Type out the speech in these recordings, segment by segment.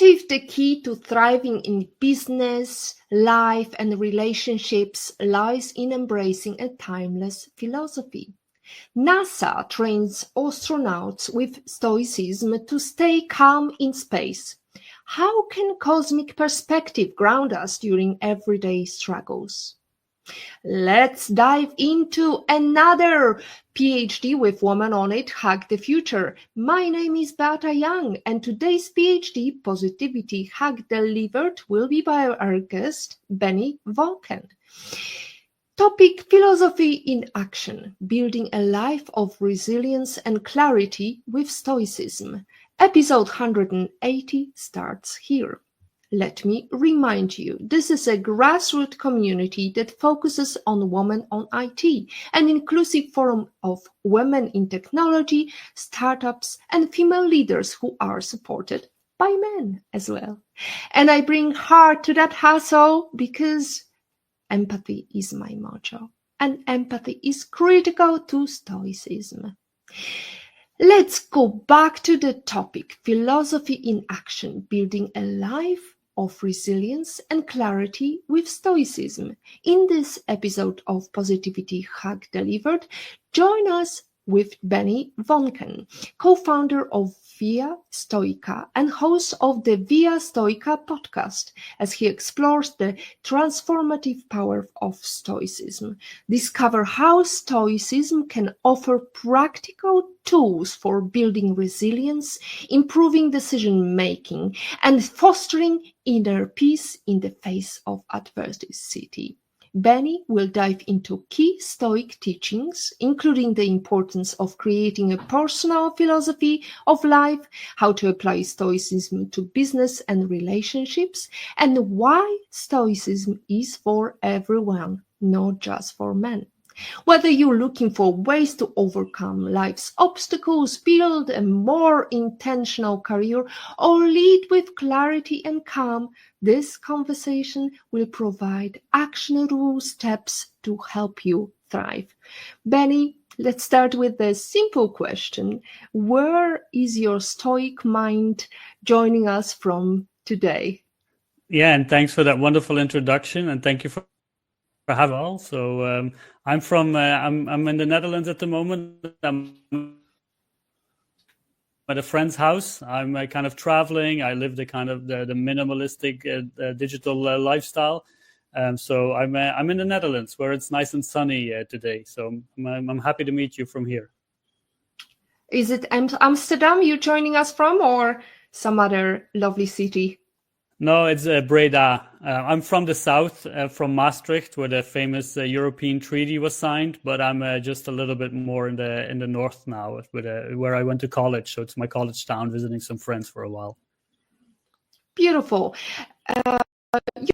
if the key to thriving in business, life, and relationships lies in embracing a timeless philosophy? NASA trains astronauts with Stoicism to stay calm in space. How can cosmic perspective ground us during everyday struggles? Let's dive into another PhD with Woman on It, Hack the Future. My name is Beata Young, and today's PhD, Positivity Hack Delivered, will be by our guest, Benny Vulcan. Topic: Philosophy in Action, Building a Life of Resilience and Clarity with Stoicism. Episode 180 starts here. Let me remind you, this is a grassroots community that focuses on women on IT, an inclusive forum of women in technology, startups, and female leaders who are supported by men as well. And I bring heart to that hustle because empathy is my motto, and empathy is critical to Stoicism. Let's go back to the topic, philosophy in action, building a life of resilience and clarity with Stoicism. In this episode of Positivity Hack Delivered, join us with Benny Vulcan, co-founder of Via Stoica and host of the Via Stoica podcast, as he explores the transformative power of Stoicism. Discover how Stoicism can offer practical tools for building resilience, improving decision-making, and fostering inner peace in the face of adversity. Benny will dive into key Stoic teachings, including the importance of creating a personal philosophy of life, how to apply Stoicism to business and relationships, and why Stoicism is for everyone, not just for men. Whether you're looking for ways to overcome life's obstacles, build a more intentional career, or lead with clarity and calm, this conversation will provide actionable steps to help you thrive. Benny, let's start with the simple question. Where is your Stoic mind joining us from today? Yeah, and thanks for that wonderful introduction, and thank you for having me. So I'm from I'm in the Netherlands at the moment. I'm at a friend's house. I'm kind of traveling. I live the kind of the minimalistic digital lifestyle. So I'm in the Netherlands where it's nice and sunny today. So I'm happy to meet you from here. Is it Amsterdam you're joining us from, or some other lovely city? No, it's Breda. I'm from the south, from Maastricht, where the famous European Treaty was signed. But I'm just a little bit more in the north now, where I went to college. So it's my college town, visiting some friends for a while. Beautiful. You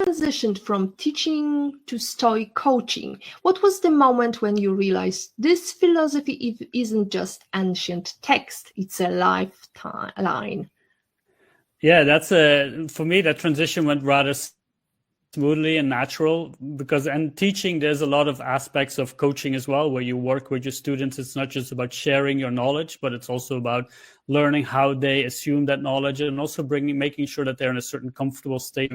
transitioned from teaching to Stoic coaching. What was the moment when you realized this philosophy isn't just ancient text; it's a lifeline? Yeah, that's for me, that transition went rather smoothly and natural because in teaching, there's a lot of aspects of coaching as well, where you work with your students. It's not just about sharing your knowledge, but it's also about learning how they assume that knowledge and also making sure that they're in a certain comfortable state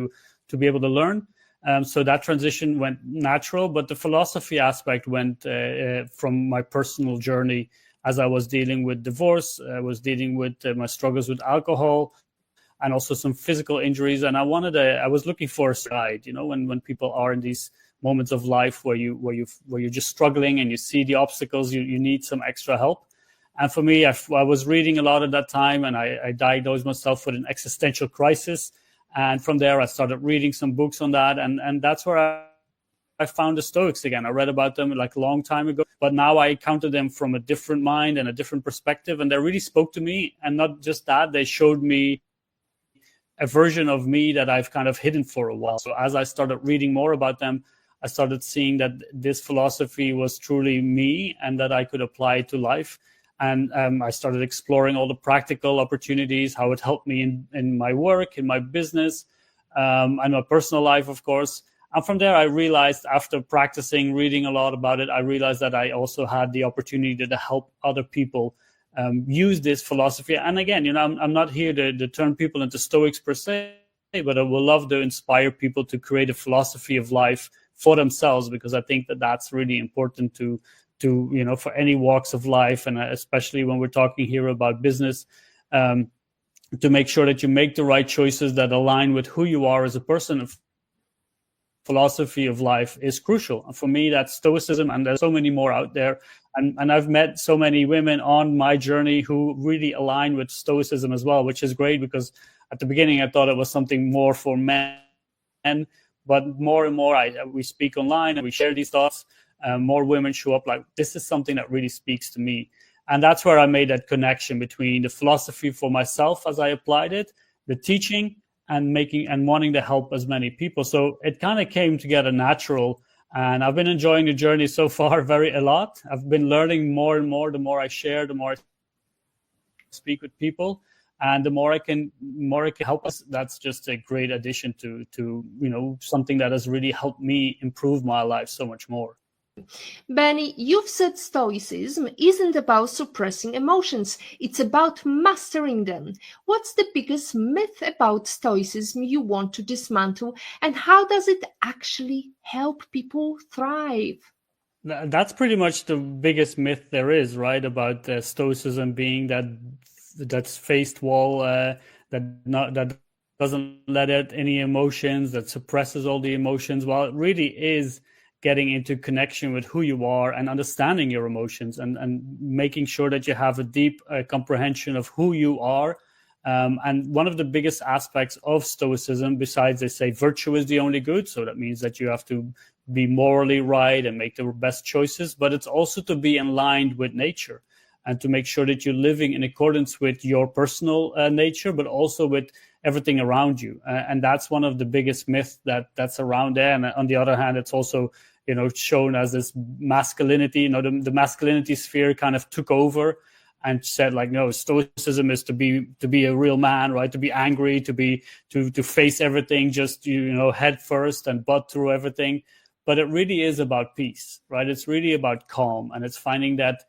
to be able to learn. So that transition went natural, but the philosophy aspect went from my personal journey as I was dealing with divorce, I was dealing with my struggles with alcohol, and also some physical injuries. And I was looking for a guide, when people are in these moments of life where you're just struggling and you see the obstacles, you need some extra help. And for me, I was reading a lot at that time, and I diagnosed myself with an existential crisis. And from there, I started reading some books on that. And that's where I found the Stoics again. I read about them like a long time ago, but now I encountered them from a different mind and a different perspective. And they really spoke to me. And not just that, they showed me a version of me that I've kind of hidden for a while. So as I started reading more about them, I started seeing that this philosophy was truly me and that I could apply it to life. And I started exploring all the practical opportunities, how it helped me in my work, in my business, and my personal life, of course. And from there, I realized, after practicing, reading a lot about it, I realized that I also had the opportunity to help other people use this philosophy. And again, I'm not here to turn people into Stoics per se, but I would love to inspire people to create a philosophy of life for themselves, because I think that that's really important to for any walks of life, and especially when we're talking here about business, to make sure that you make the right choices that align with who you are as a person. Philosophy of life is crucial. And for me, that's Stoicism, and there's so many more out there. And I've met so many women on my journey who really align with Stoicism as well, which is great, because at the beginning I thought it was something more for men, but more and more we speak online and we share these thoughts. More women show up like, this is something that really speaks to me. And that's where I made that connection between the philosophy for myself as I applied it, the teaching, and wanting to help as many people. So it kind of came together natural. And I've been enjoying the journey so far a lot. I've been learning more and more. The more I share, the more I speak with people, and the more I can help us. That's just a great addition to something that has really helped me improve my life so much more. Benny, you've said Stoicism isn't about suppressing emotions, it's about mastering them. What's the biggest myth about Stoicism you want to dismantle, and how does it actually help people thrive? That's pretty much the biggest myth there is, right? About Stoicism being that's faced wall that doesn't let out any emotions, that suppresses all the emotions. Well, it really is getting into connection with who you are and understanding your emotions, and making sure that you have a deep comprehension of who you are. And one of the biggest aspects of Stoicism, besides they say virtue is the only good, so that means that you have to be morally right and make the best choices, but it's also to be in line with nature and to make sure that you're living in accordance with your personal nature, but also with everything around you. And that's one of the biggest myths that's around there. And on the other hand, it's also shown as this masculinity. The masculinity sphere kind of took over and said, like, no, Stoicism is to be a real man, right? To be angry, to face everything, just head first and butt through everything. But it really is about peace, right? It's really about calm, and it's finding that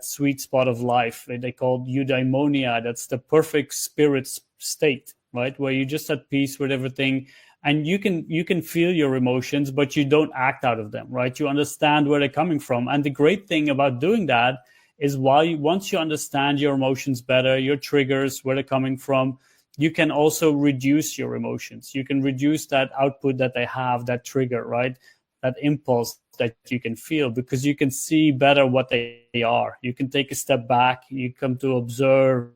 sweet spot of life they call eudaimonia. That's the perfect spirit state, right? Where you're just at peace with everything. And you can feel your emotions, but you don't act out of them, right? You understand where they're coming from. And the great thing about doing that is once you understand your emotions better, your triggers, where they're coming from, you can also reduce your emotions. You can reduce that output that they have, that trigger, right? That impulse that you can feel, because you can see better what they are. You can take a step back. You come to observe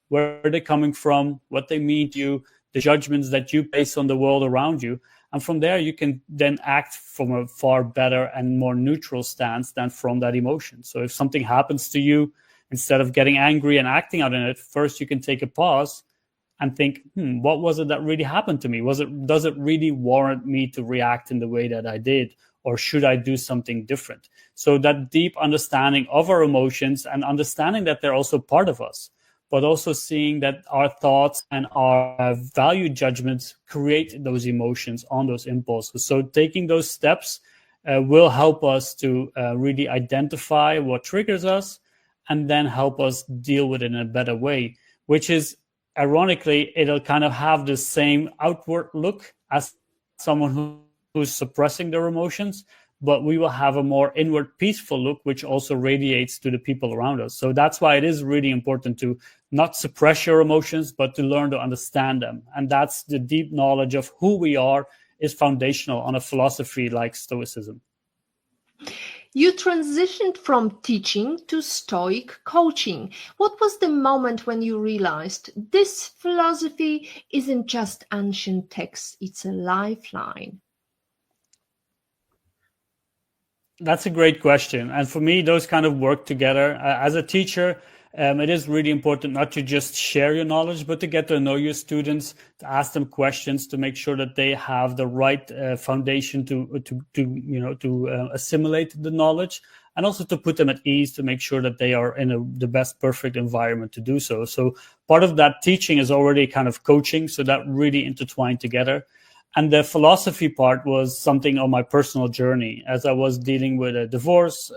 where they're coming from, what they mean to you, the judgments that you place on the world around you. And from there, you can then act from a far better and more neutral stance than from that emotion. So if something happens to you, instead of getting angry and acting out in it, first you can take a pause and think, what was it that really happened to me? Does it really warrant me to react in the way that I did? Or should I do something different? So that deep understanding of our emotions, and understanding that they're also part of us, but also seeing that our thoughts and our value judgments create those emotions on those impulses. So taking those steps will help us to really identify what triggers us, and then help us deal with it in a better way, which is, ironically, it'll kind of have the same outward look as someone who's suppressing their emotions, but we will have a more inward peaceful look, which also radiates to the people around us. So that's why it is really important to not suppress your emotions, but to learn to understand them. And that's the deep knowledge of who we are is foundational on a philosophy like Stoicism. You transitioned from teaching to Stoic coaching. What was the moment when you realized this philosophy isn't just ancient text, it's a lifeline? That's a great question. And for me, those kind of work together. As a teacher, it is really important not to just share your knowledge, but to get to know your students, to ask them questions, to make sure that they have the right foundation to assimilate the knowledge, and also to put them at ease, to make sure that they are in the best perfect environment to do so. So part of that teaching is already kind of coaching, so that really intertwined together. And the philosophy part was something on my personal journey as I was dealing with a divorce,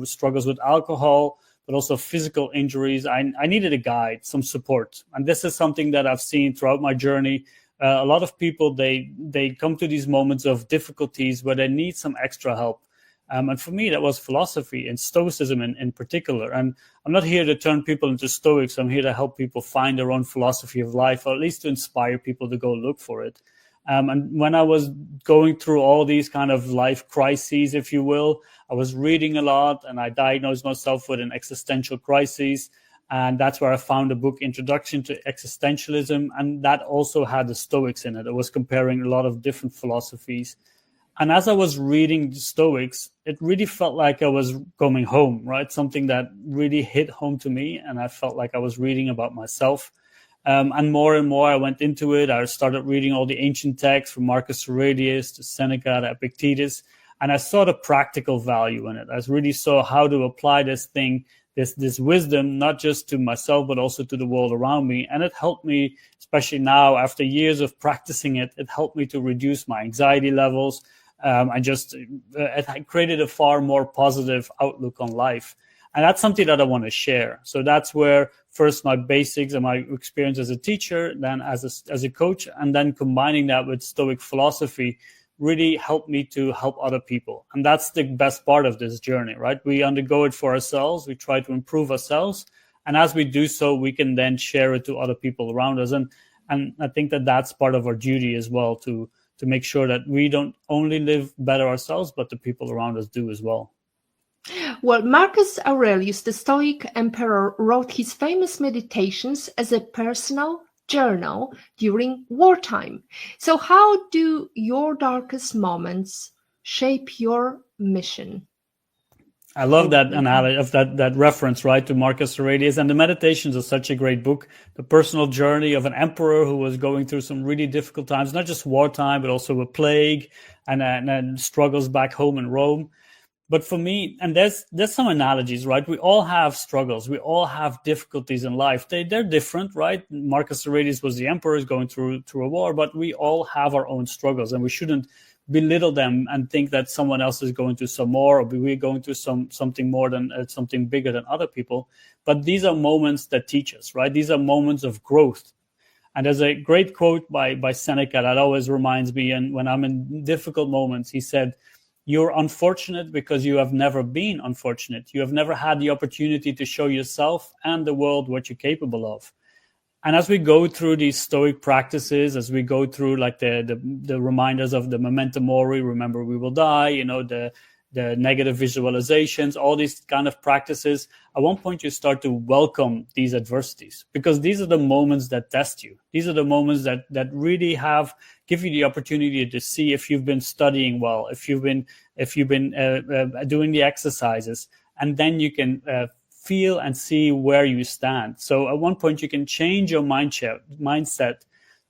struggles with alcohol, but also physical injuries. I needed a guide, some support. And this is something that I've seen throughout my journey. A lot of people, they come to these moments of difficulties where they need some extra help. And for me, that was philosophy and Stoicism in particular. And I'm not here to turn people into Stoics. I'm here to help people find their own philosophy of life, or at least to inspire people to go look for it. And when I was going through all these kind of life crises, if you will, I was reading a lot, and I diagnosed myself with an existential crisis. And that's where I found the book Introduction to Existentialism. And that also had the Stoics in it. It was comparing a lot of different philosophies. And as I was reading the Stoics, it really felt like I was coming home, right? Something that really hit home to me. And I felt like I was reading about myself. And more I went into it. I started reading all the ancient texts from Marcus Aurelius to Seneca to Epictetus. And I saw the practical value in it. I really saw how to apply this thing, this wisdom, not just to myself, but also to the world around me. And it helped me, especially now, after years of practicing it, it helped me to reduce my anxiety levels. It created a far more positive outlook on life. And that's something that I want to share. So that's where first my basics and my experience as a teacher, then as a coach, and then combining that with Stoic philosophy really helped me to help other people. And that's the best part of this journey, right? We undergo it for ourselves. We try to improve ourselves. And as we do so, we can then share it to other people around us. And I think that that's part of our duty as well, to make sure that we don't only live better ourselves, but the people around us do as well. Well, Marcus Aurelius, the Stoic emperor, wrote his famous meditations as a personal journal during wartime. So how do your darkest moments shape your mission? I love that analogy of that reference, right, to Marcus Aurelius. And the Meditations are such a great book. The personal journey of an emperor who was going through some really difficult times, not just wartime, but also a plague and struggles back home in Rome. But for me, and there's some analogies, right? We all have struggles. We all have difficulties in life. They're different, right? Marcus Aurelius was the emperor going through a war, but we all have our own struggles, and we shouldn't belittle them and think that someone else is going through some more, or we're going through something more than something bigger than other people. But these are moments that teach us, right? These are moments of growth. And there's a great quote by Seneca that always reminds me, and when I'm in difficult moments, he said, "You're unfortunate because you have never been unfortunate. You have never had the opportunity to show yourself and the world what you're capable of." And as we go through these Stoic practices, as we go through like the reminders of the memento mori, remember we will die, the negative visualizations, all these kind of practices, at one point you start to welcome these adversities, because these are the moments that test you. These are the moments that really give you the opportunity to see if you've been studying well, if you've been doing the exercises, and then you can feel and see where you stand. So at one point you can change your mindset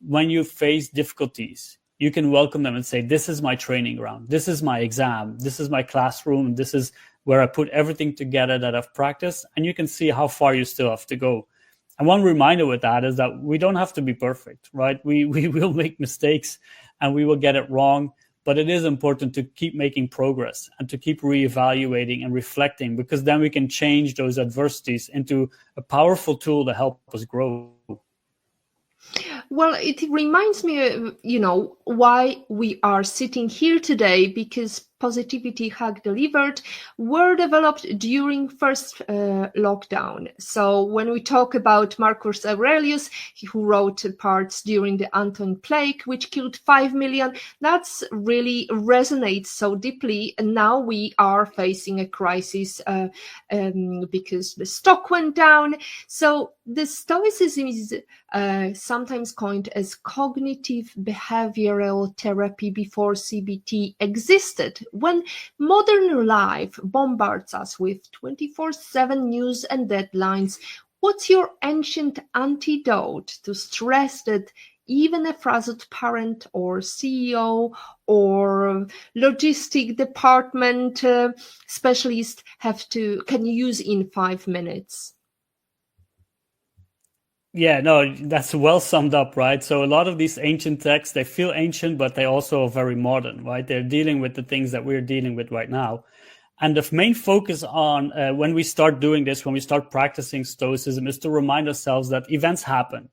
when you face difficulties. You can welcome them and say, this is my training ground. This is my exam. This is my classroom. This is where I put everything together that I've practiced. And you can see how far you still have to go. And one reminder with that is that we don't have to be perfect, right? We will make mistakes and we will get it wrong. But it is important to keep making progress and to keep reevaluating and reflecting, because then we can change those adversities into a powerful tool to help us grow. Well, it reminds me, why we are sitting here today, because Positivity Hack Delivered were developed during first lockdown. So when we talk about Marcus Aurelius, who wrote parts during the Anton Plague, which killed 5 million, that's really resonates so deeply. And now we are facing a crisis because the stock went down. So the Stoicism is sometimes coined as cognitive behavioral therapy before CBT existed. When modern life bombards us with 24/7 news and deadlines, what's your ancient antidote to stress that even a frazzled parent or CEO or logistic department specialist can use in 5 minutes? Yeah, no, that's well summed up, right? So a lot of these ancient texts, they feel ancient, but they also are very modern, right? They're dealing with the things that we're dealing with right now. And the main focus on when we start doing this, when we start practicing Stoicism, is to remind ourselves that events happen,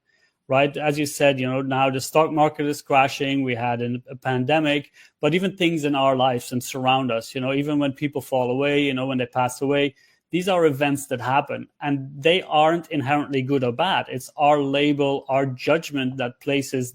right? As you said, now the stock market is crashing. We had a pandemic, but even things in our lives and surround us, even when people fall away, when they pass away, these are events that happen, and they aren't inherently good or bad. It's our label, our judgment that places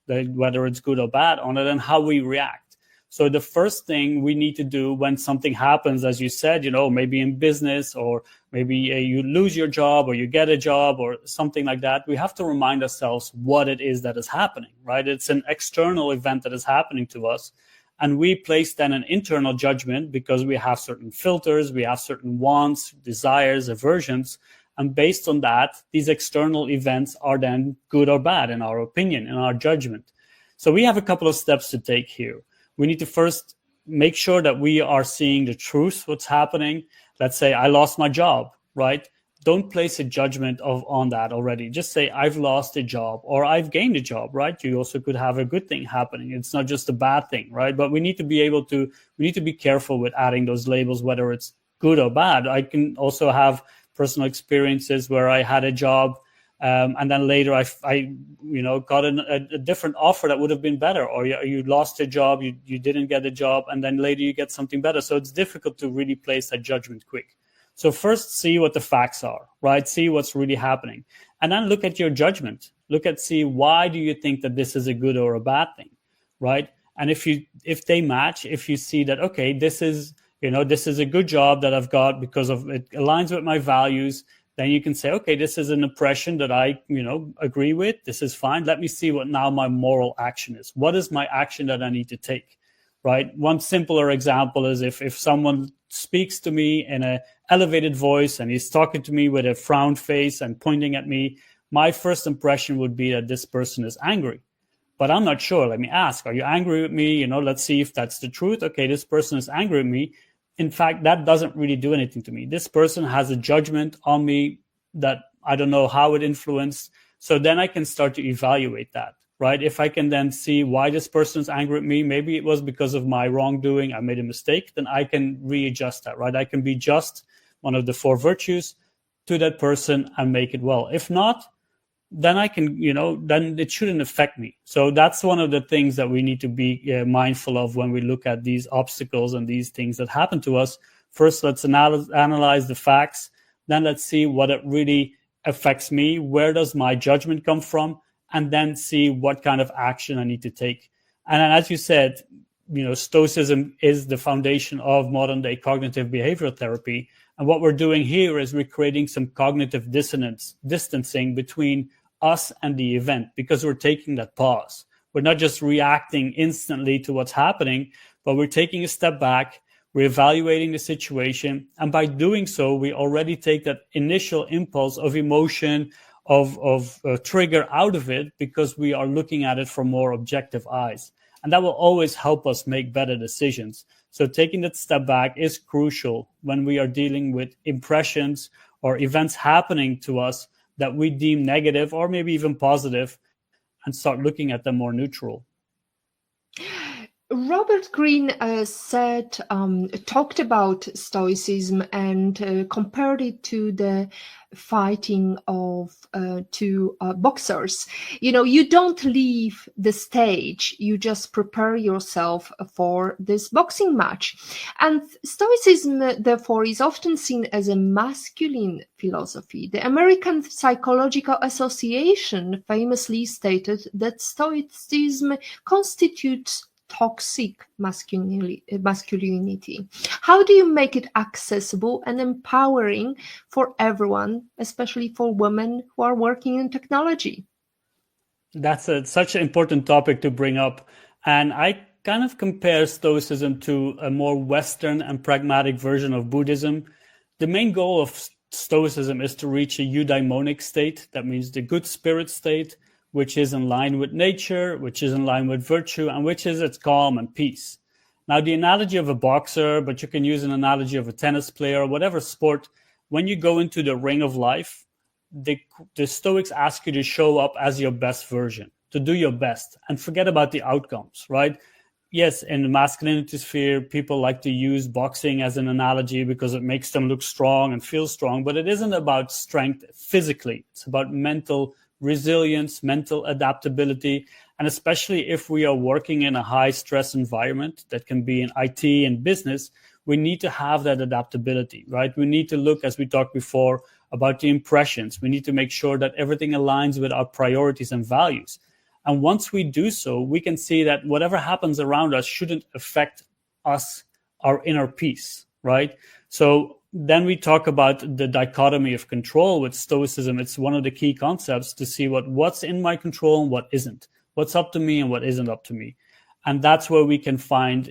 whether it's good or bad on it, and how we react. So the first thing we need to do when something happens, as you said, maybe in business, or maybe you lose your job or you get a job or something like that, we have to remind ourselves what it is that is happening, right? It's an external event that is happening to us. And we place then an internal judgment because we have certain filters, we have certain wants, desires, aversions. And based on that, these external events are then good or bad in our opinion, in our judgment. So we have a couple of steps to take here. We need to first make sure that we are seeing the truth, what's happening. Let's say I lost my job, right? Don't place a judgment on that already. Just say I've lost a job or I've gained a job, right? You also could have a good thing happening. It's not just a bad thing, right? But we need to be careful with adding those labels, whether it's good or bad. I can also have personal experiences where I had a job and then later I got a different offer that would have been better, or you lost a job, you didn't get a job, and then later you get something better. So it's difficult to really place that judgment quick. So first, see what the facts are, right? See what's really happening. And then look at your judgment. See why do you think that this is a good or a bad thing, right? And if they match, if you see that, okay, this is a good job that I've got because of it aligns with my values, then you can say, okay, this is an impression that I, agree with. This is fine. Let me see what now my moral action is. What is my action that I need to take? Right. One simpler example is if someone speaks to me in an elevated voice and he's talking to me with a frowned face and pointing at me, my first impression would be that this person is angry. But I'm not sure. Let me ask, are you angry with me? Let's see if that's the truth. Okay, this person is angry with me. In fact, that doesn't really do anything to me. This person has a judgment on me that I don't know how it influenced. So then I can start to evaluate that. Right? If I can then see why this person is angry at me, maybe it was because of my wrongdoing, I made a mistake, then I can readjust that, right? I can be just, one of the 4 virtues, to that person and make it well. If not, then I can, then it shouldn't affect me. So that's one of the things that we need to be mindful of when we look at these obstacles and these things that happen to us. First, let's analyze the facts. Then let's see what it really affects me. Where does my judgment come from? And then see what kind of action I need to take. And then, as you said, Stoicism is the foundation of modern day cognitive behavioral therapy. And what we're doing here is we're creating some cognitive distancing between us and the event, because we're taking that pause. We're not just reacting instantly to what's happening, but we're taking a step back, we're evaluating the situation. And by doing so, we already take that initial impulse of emotion, of trigger out of it, because we are looking at it from more objective eyes. And that will always help us make better decisions. So taking that step back is crucial when we are dealing with impressions or events happening to us that we deem negative or maybe even positive, and start looking at them more neutral. Robert Greene talked about Stoicism and compared it to the fighting of two boxers. You don't leave the stage, you just prepare yourself for this boxing match. And Stoicism, therefore, is often seen as a masculine philosophy. The American Psychological Association famously stated that Stoicism constitutes toxic masculinity. How do you make it accessible and empowering for everyone, especially for women who are working in technology? That's such an important topic to bring up. And I kind of compare Stoicism to a more Western and pragmatic version of Buddhism. The main goal of Stoicism is to reach a eudaimonic state. That means the good spirit state, which is in line with nature, which is in line with virtue, and which is its calm and peace. Now, the analogy of a boxer, but you can use an analogy of a tennis player or whatever sport, when you go into the ring of life, the Stoics ask you to show up as your best version, to do your best, and forget about the outcomes, right? yes, in the masculinity sphere, people like to use boxing as an analogy because it makes them look strong and feel strong, but it isn't about strength physically. It's about mental resilience, mental adaptability, and especially if we are working in a high stress environment that can be in IT and business, we need to have that adaptability, right? We need to look, as we talked before, about the impressions. We need to make sure that everything aligns with our priorities and values. And once we do so, we can see that whatever happens around us shouldn't affect us, our inner peace, right? So then we talk about the dichotomy of control with Stoicism. It's one of the key concepts to see what's in my control and what isn't, what's up to me and what isn't up to me. And that's where we can find,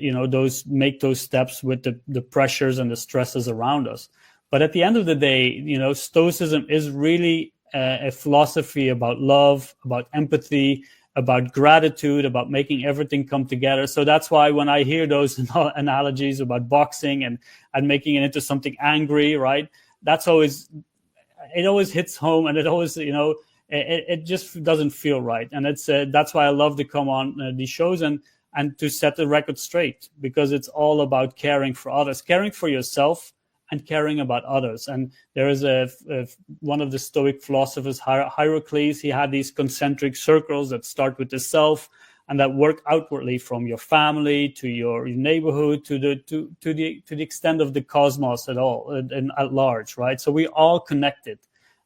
make those steps with the pressures and the stresses around us. But at the end of the day, Stoicism is really a philosophy about love, about empathy, about gratitude, about making everything come together. So that's why when I hear those analogies about boxing and making it into something angry, right? It always hits home, and it always, it just doesn't feel right. And that's why I love to come on these shows and to set the record straight, because it's all about caring for others, caring for yourself, and caring about others. And there is one of the Stoic philosophers, Heracles. He had these concentric circles that start with the self and that work outwardly from your family to your neighborhood to the extent of the cosmos at large, right? So we're all connected,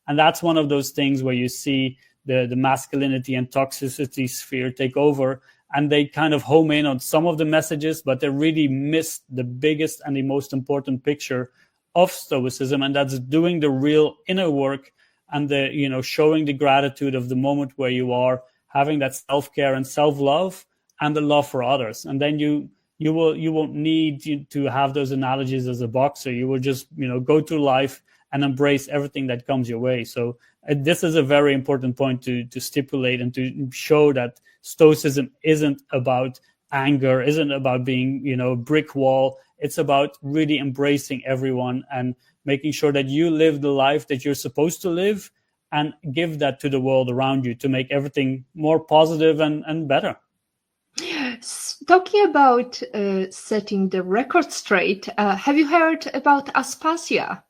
and that's one of those things where you see the masculinity and toxicity sphere take over, and they kind of home in on some of the messages, but they really miss the biggest and the most important picture of Stoicism, and that's doing the real inner work and showing the gratitude of the moment where you are, having that self-care and self-love and the love for others. And then you won't need to have those analogies as a boxer. You will just go through life and embrace everything that comes your way. So this is a very important point to stipulate and to show that Stoicism isn't about anger, isn't about being a brick wall. It's about really embracing everyone and making sure that you live the life that you're supposed to live and give that to the world around you to make everything more positive and better. Talking about setting the record straight, have you heard about Aspasia?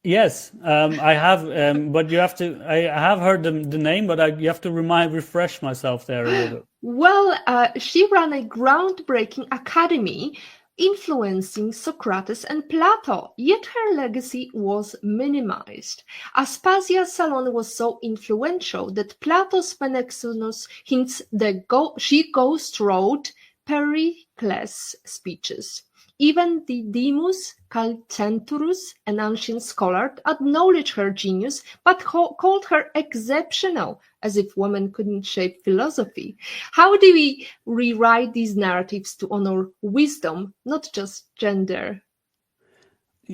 Yes, I have, but you have to. I have heard the name, but you have to refresh myself there a little bit. Well, she ran a groundbreaking academy influencing Socrates and Plato, yet her legacy was minimized. Aspasia's salon was so influential that Plato's Menexenus hints that she ghost-wrote Pericles' speeches. Even Didymus Calcenturus, an ancient scholar, acknowledged her genius, but called her exceptional, as if women couldn't shape philosophy. How do we rewrite these narratives to honor wisdom, not just gender?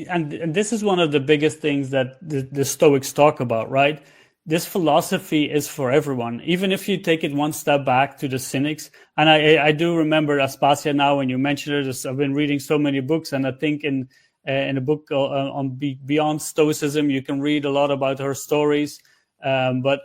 And this is one of the biggest things that the Stoics talk about, right? This philosophy is for everyone, even if you take it one step back to the Cynics. And I do remember Aspasia now when you mentioned it. I've been reading so many books, and I think in a book on Beyond Stoicism, you can read a lot about her stories. But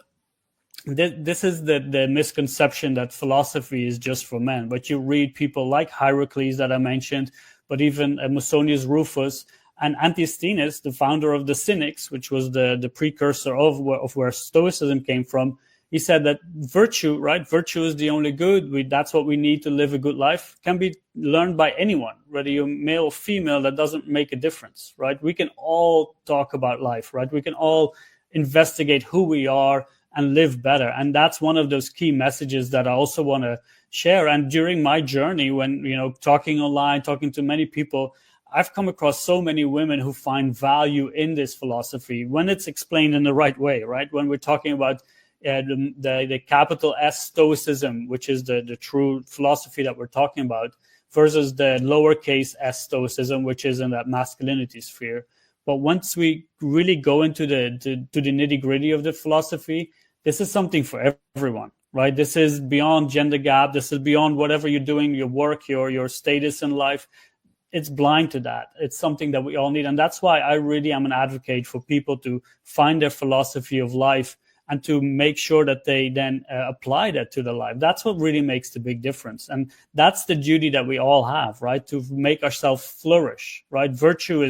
this is the misconception that philosophy is just for men. But you read people like Heracles that I mentioned, but even Musonius Rufus, and Antisthenes, the founder of the Cynics, which was the precursor of where Stoicism came from, he said that virtue, right? Virtue is the only good. That's what we need to live a good life. Can be learned by anyone, whether you're male or female. That doesn't make a difference, right? We can all talk about life, right? We can all investigate who we are and live better. And that's one of those key messages that I also want to share. And during my journey, when talking online, talking to many people, I've come across so many women who find value in this philosophy when it's explained in the right way, right? When we're talking about the capital S Stoicism, which is the true philosophy that we're talking about, versus the lowercase s Stoicism, which is in that masculinity sphere. But once we really go into the nitty gritty of the philosophy, this is something for everyone, right? This is beyond gender gap. This is beyond whatever you're doing, your work, your status in life. It's blind to that. It's something that we all need. And that's why I really am an advocate for people to find their philosophy of life and to make sure that they then apply that to their life. That's what really makes the big difference. And that's the duty that we all have, right? To make ourselves flourish, right? Virtue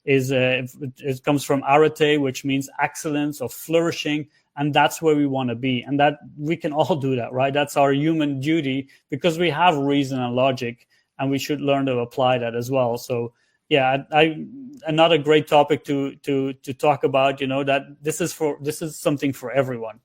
it comes from arete, which means excellence or flourishing. And that's where we want to be. And that we can all do that, right? That's our human duty, because we have reason and logic, and we should learn to apply that as well. So yeah, another great topic to talk about, that this is something for everyone.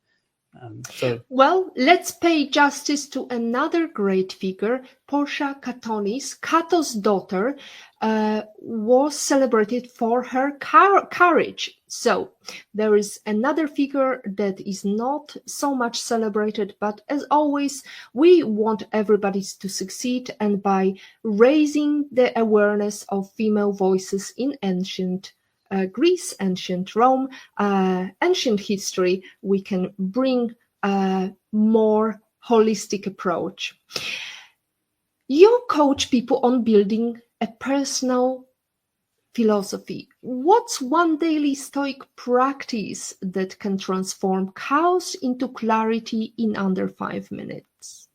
Well, let's pay justice to another great figure. Portia Catonis, Cato's daughter, was celebrated for her courage. So there is another figure that is not so much celebrated, but as always, we want everybody to succeed, and by raising the awareness of female voices in ancient Greece, ancient Rome, ancient history, we can bring a more holistic approach. You coach people on building a personal philosophy. What's one daily Stoic practice that can transform chaos into clarity in under 5 minutes?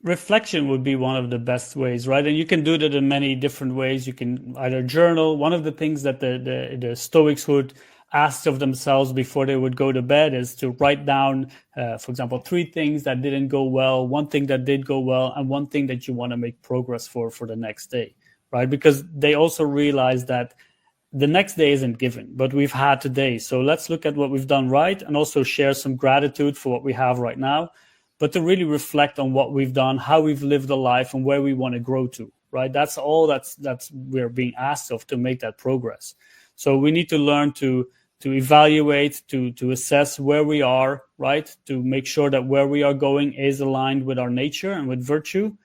Reflection would be one of the best ways, right? And you can do that in many different ways. You can either journal. One of the things that the Stoics would ask of themselves before they would go to bed is to write down, for example, 3 things that didn't go well, 1 thing that did go well, and 1 thing that you want to make progress for the next day, right? Because they also realize that the next day isn't given, but we've had today. So let's look at what we've done right, and also share some gratitude for what we have right now, but to really reflect on what we've done, how we've lived a life, and where we want to grow to, right? That's all that's we're being asked of to make that progress. So we need to learn to evaluate, to assess where we are, right? To make sure that where we are going is aligned with our nature and with virtue.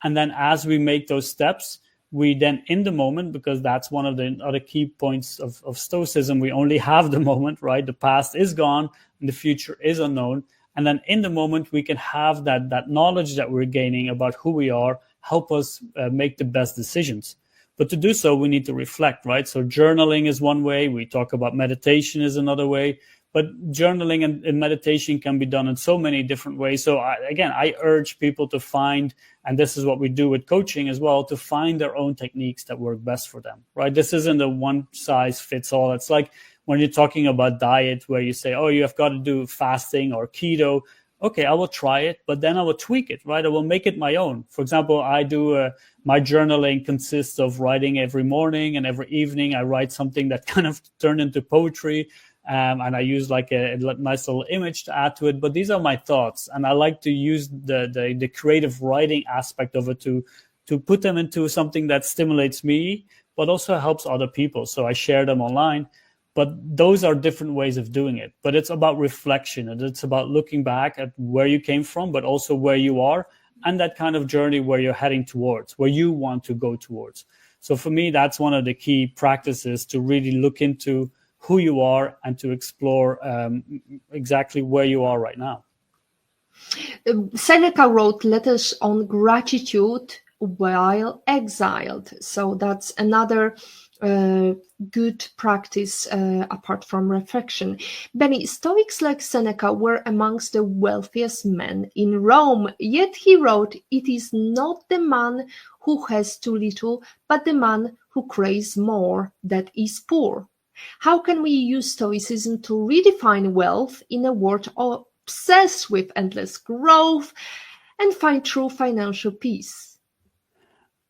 And then as we make those steps, we then in the moment, because that's one of the other key points of Stoicism, we only have the moment, right? The past is gone and the future is unknown. And then in the moment, we can have that knowledge that we're gaining about who we are, help us make the best decisions. But to do so, we need to reflect, right? So journaling is one way. We talk about meditation is another way. But journaling and meditation can be done in so many different ways. So I urge people to find, and this is what we do with coaching as well, to find their own techniques that work best for them, right? This isn't a one size fits all. It's like when you're talking about diet, where you say, oh, you have got to do fasting or keto. Okay, I will try it, but then I will tweak it, right? I will make it my own. For example, I do my journaling consists of writing every morning, and every evening I write something that kind of turned into poetry. And I use like a nice little image to add to it. But these are my thoughts, and I like to use the creative writing aspect of it to put them into something that stimulates me, but also helps other people. So I share them online. But those are different ways of doing it. But it's about reflection, and it's about looking back at where you came from, but also where you are, and that kind of journey where you're heading towards, where you want to go towards. So for me, that's one of the key practices, to really look into who you are and to explore exactly where you are right now. Seneca wrote letters on gratitude while exiled. So that's another good practice apart from reflection. Benny, Stoics like Seneca were amongst the wealthiest men in Rome, yet he wrote, "It is not the man who has too little, but the man who craves more that is poor." How can we use Stoicism to redefine wealth in a world obsessed with endless growth and find true financial peace?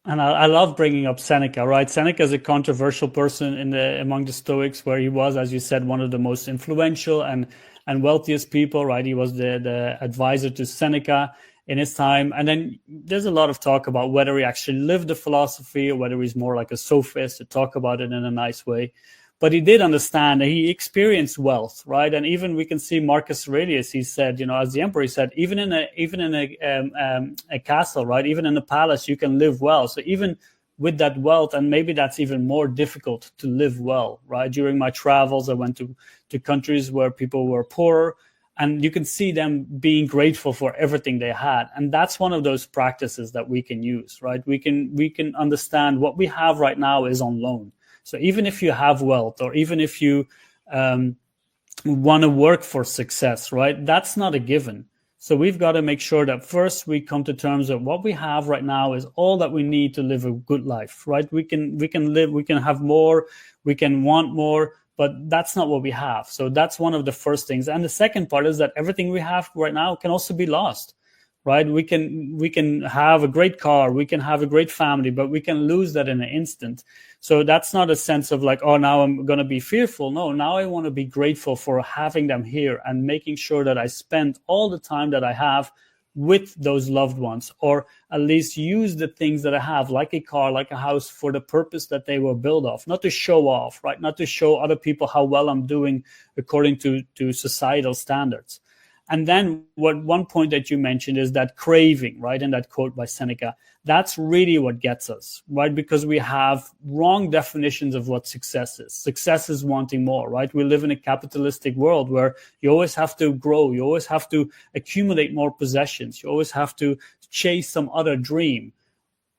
And I love bringing up Seneca, right? Seneca is a controversial person among the Stoics, where he was, as you said, one of the most influential and wealthiest people, right? He was the advisor to Seneca in his time. And then there's a lot of talk about whether he actually lived the philosophy or whether he's more like a sophist to talk about it in a nice way. But he did understand that he experienced wealth, right? And even we can see Marcus Aurelius, he said, as the emperor, he said, even in a castle, right? Even in a palace, you can live well. So even with that wealth, and maybe that's even more difficult to live well, right? During my travels, I went to countries where people were poorer, and you can see them being grateful for everything they had. And that's one of those practices that we can use, right? We can understand what we have right now is on loan. So even if you have wealth, or even if you want to work for success, right? That's not a given. So we've got to make sure that first we come to terms that what we have right now is all that we need to live a good life, right? We can live, we can have more, we can want more, but that's not what we have. So that's one of the first things. And the second part is that everything we have right now can also be lost, right? We can have a great car, we can have a great family, but we can lose that in an instant. So that's not a sense of like, oh, now I'm going to be fearful. No, now I want to be grateful for having them here and making sure that I spend all the time that I have with those loved ones, or at least use the things that I have, like a car, like a house, for the purpose that they were built of, not to show off, right? Not to show other people how well I'm doing according to societal standards. And then one point that you mentioned is that craving, right? In that quote by Seneca, that's really what gets us, right? Because we have wrong definitions of what success is. Success is wanting more, right? We live in a capitalistic world where you always have to grow. You always have to accumulate more possessions. You always have to chase some other dream.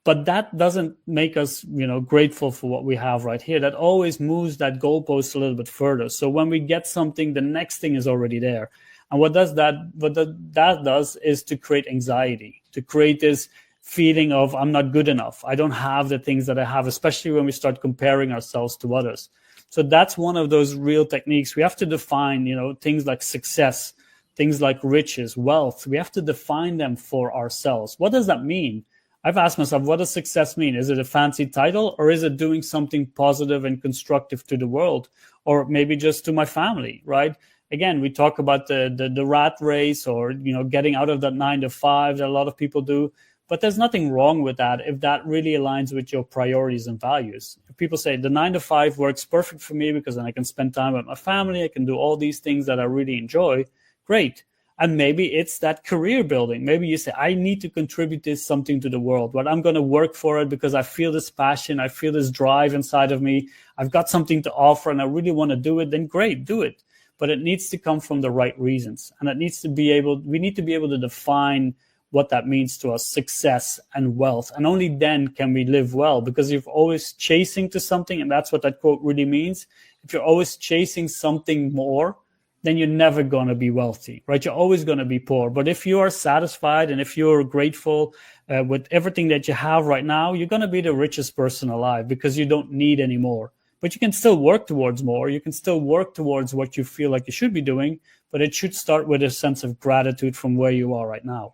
But that doesn't make us, grateful for what we have right here. That always moves that goalpost a little bit further. So when we get something, the next thing is already there. And what that does is to create anxiety, to create this feeling of I'm not good enough. I don't have the things that I have, especially when we start comparing ourselves to others. So that's one of those real techniques. We have to define, things like success, things like riches, wealth. We have to define them for ourselves. What does that mean? I've asked myself, what does success mean? Is it a fancy title, or is it doing something positive and constructive to the world, or maybe just to my family, right? Again, we talk about the rat race, or getting out of that 9 to 5 that a lot of people do, but there's nothing wrong with that if that really aligns with your priorities and values. If people say the 9 to 5 works perfect for me because then I can spend time with my family, I can do all these things that I really enjoy, great. And maybe it's that career building. Maybe you say, I need to contribute this something to the world, but I'm going to work for it because I feel this passion, I feel this drive inside of me, I've got something to offer and I really want to do it, then great, do it. But it needs to come from the right reasons. And we need to be able to define what that means to us, success and wealth. And only then can we live well, because if you're always chasing to something, and that's what that quote really means, if you're always chasing something more, then you're never going to be wealthy, right? You're always going to be poor. But if you are satisfied and if you're grateful with everything that you have right now, you're going to be the richest person alive because you don't need any more. But you can still work towards more. You can still work towards what you feel like you should be doing, but it should start with a sense of gratitude from where you are right now.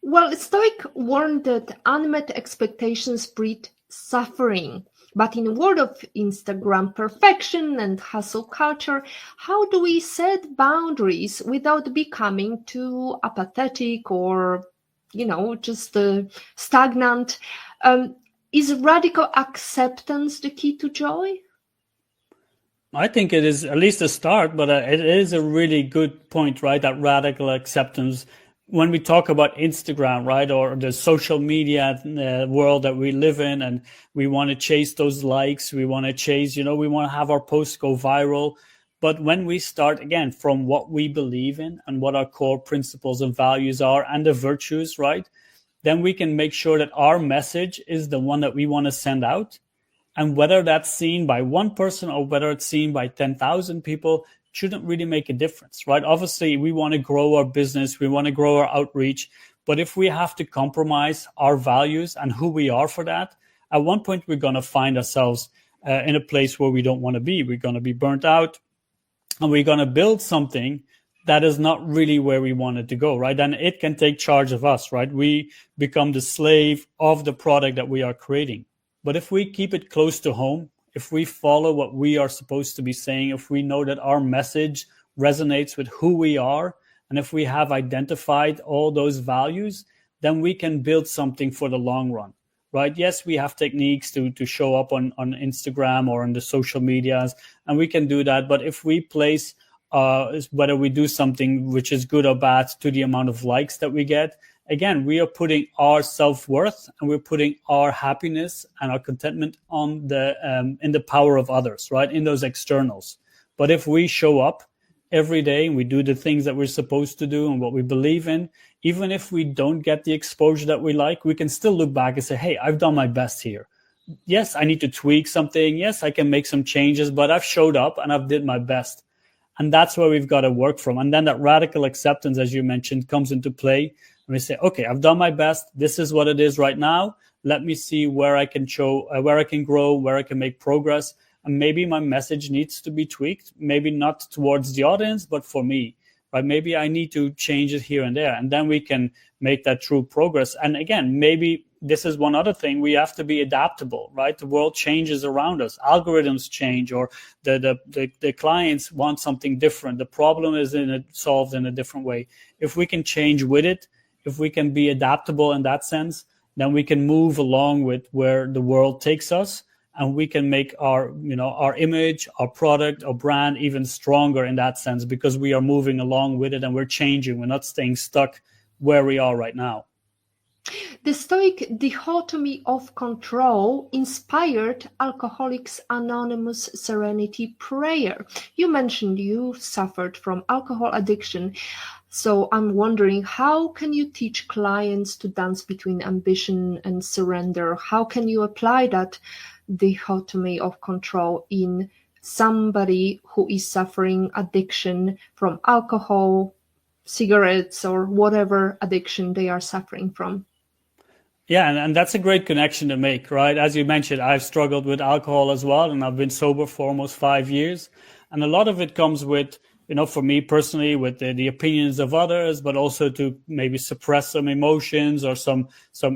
Well, Stoic warned that unmet expectations breed suffering. But in a world of Instagram perfection and hustle culture, how do we set boundaries without becoming too apathetic or, just stagnant? Is radical acceptance the key to joy? I think it is at least a start, but it is a really good point, right? That radical acceptance. When we talk about Instagram, right, or the social media world that we live in, and we want to chase those likes, we want to chase, we want to have our posts go viral. But when we start, again, from what we believe in and what our core principles and values are and the virtues, right, then we can make sure that our message is the one that we want to send out. And whether that's seen by one person or whether it's seen by 10,000 people shouldn't really make a difference, right? Obviously, we want to grow our business. We want to grow our outreach. But if we have to compromise our values and who we are for that, at one point, we're going to find ourselves in a place where we don't want to be. We're going to be burnt out, and we're going to build something that is not really where we want it to go, right? And it can take charge of us, right? We become the slave of the product that we are creating. But if we keep it close to home, if we follow what we are supposed to be saying, if we know that our message resonates with who we are, and if we have identified all those values, then we can build something for the long run, right? Yes, we have techniques to show up on Instagram or on the social medias, and we can do that. But if we place whether we do something which is good or bad to the amount of likes that we get, again, we are putting our self-worth and we're putting our happiness and our contentment on in the power of others, right? In those externals. But if we show up every day and we do the things that we're supposed to do and what we believe in, even if we don't get the exposure that we like, we can still look back and say, hey, I've done my best here. Yes, I need to tweak something. Yes, I can make some changes, but I've showed up and I've did my best. And that's where we've got to work from. And then that radical acceptance, as you mentioned, comes into play. And we say, okay, I've done my best. This is what it is right now. Let me see where I can where I can grow, where I can make progress. And maybe my message needs to be tweaked, maybe not towards the audience, but for me, right? Maybe I need to change it here and there. And then we can make that true progress. And again, maybe this is one other thing. We have to be adaptable, right? The world changes around us. Algorithms change, or the clients want something different. The problem is solved in a different way. If we can change with it, if we can be adaptable in that sense, then we can move along with where the world takes us, and we can make our image, our product, our brand even stronger in that sense, because we are moving along with it and we're changing. We're not staying stuck where we are right now. The Stoic dichotomy of control inspired Alcoholics Anonymous Serenity Prayer. You mentioned you suffered from alcohol addiction. So I'm wondering, how can you teach clients to dance between ambition and surrender? How can you apply that dichotomy of control in somebody who is suffering addiction from alcohol, cigarettes, or whatever addiction they are suffering from? Yeah, and that's a great connection to make, right? As you mentioned, I've struggled with alcohol as well, and I've been sober for almost 5 years. And a lot of it comes with, for me personally, with the opinions of others, but also to maybe suppress some emotions or some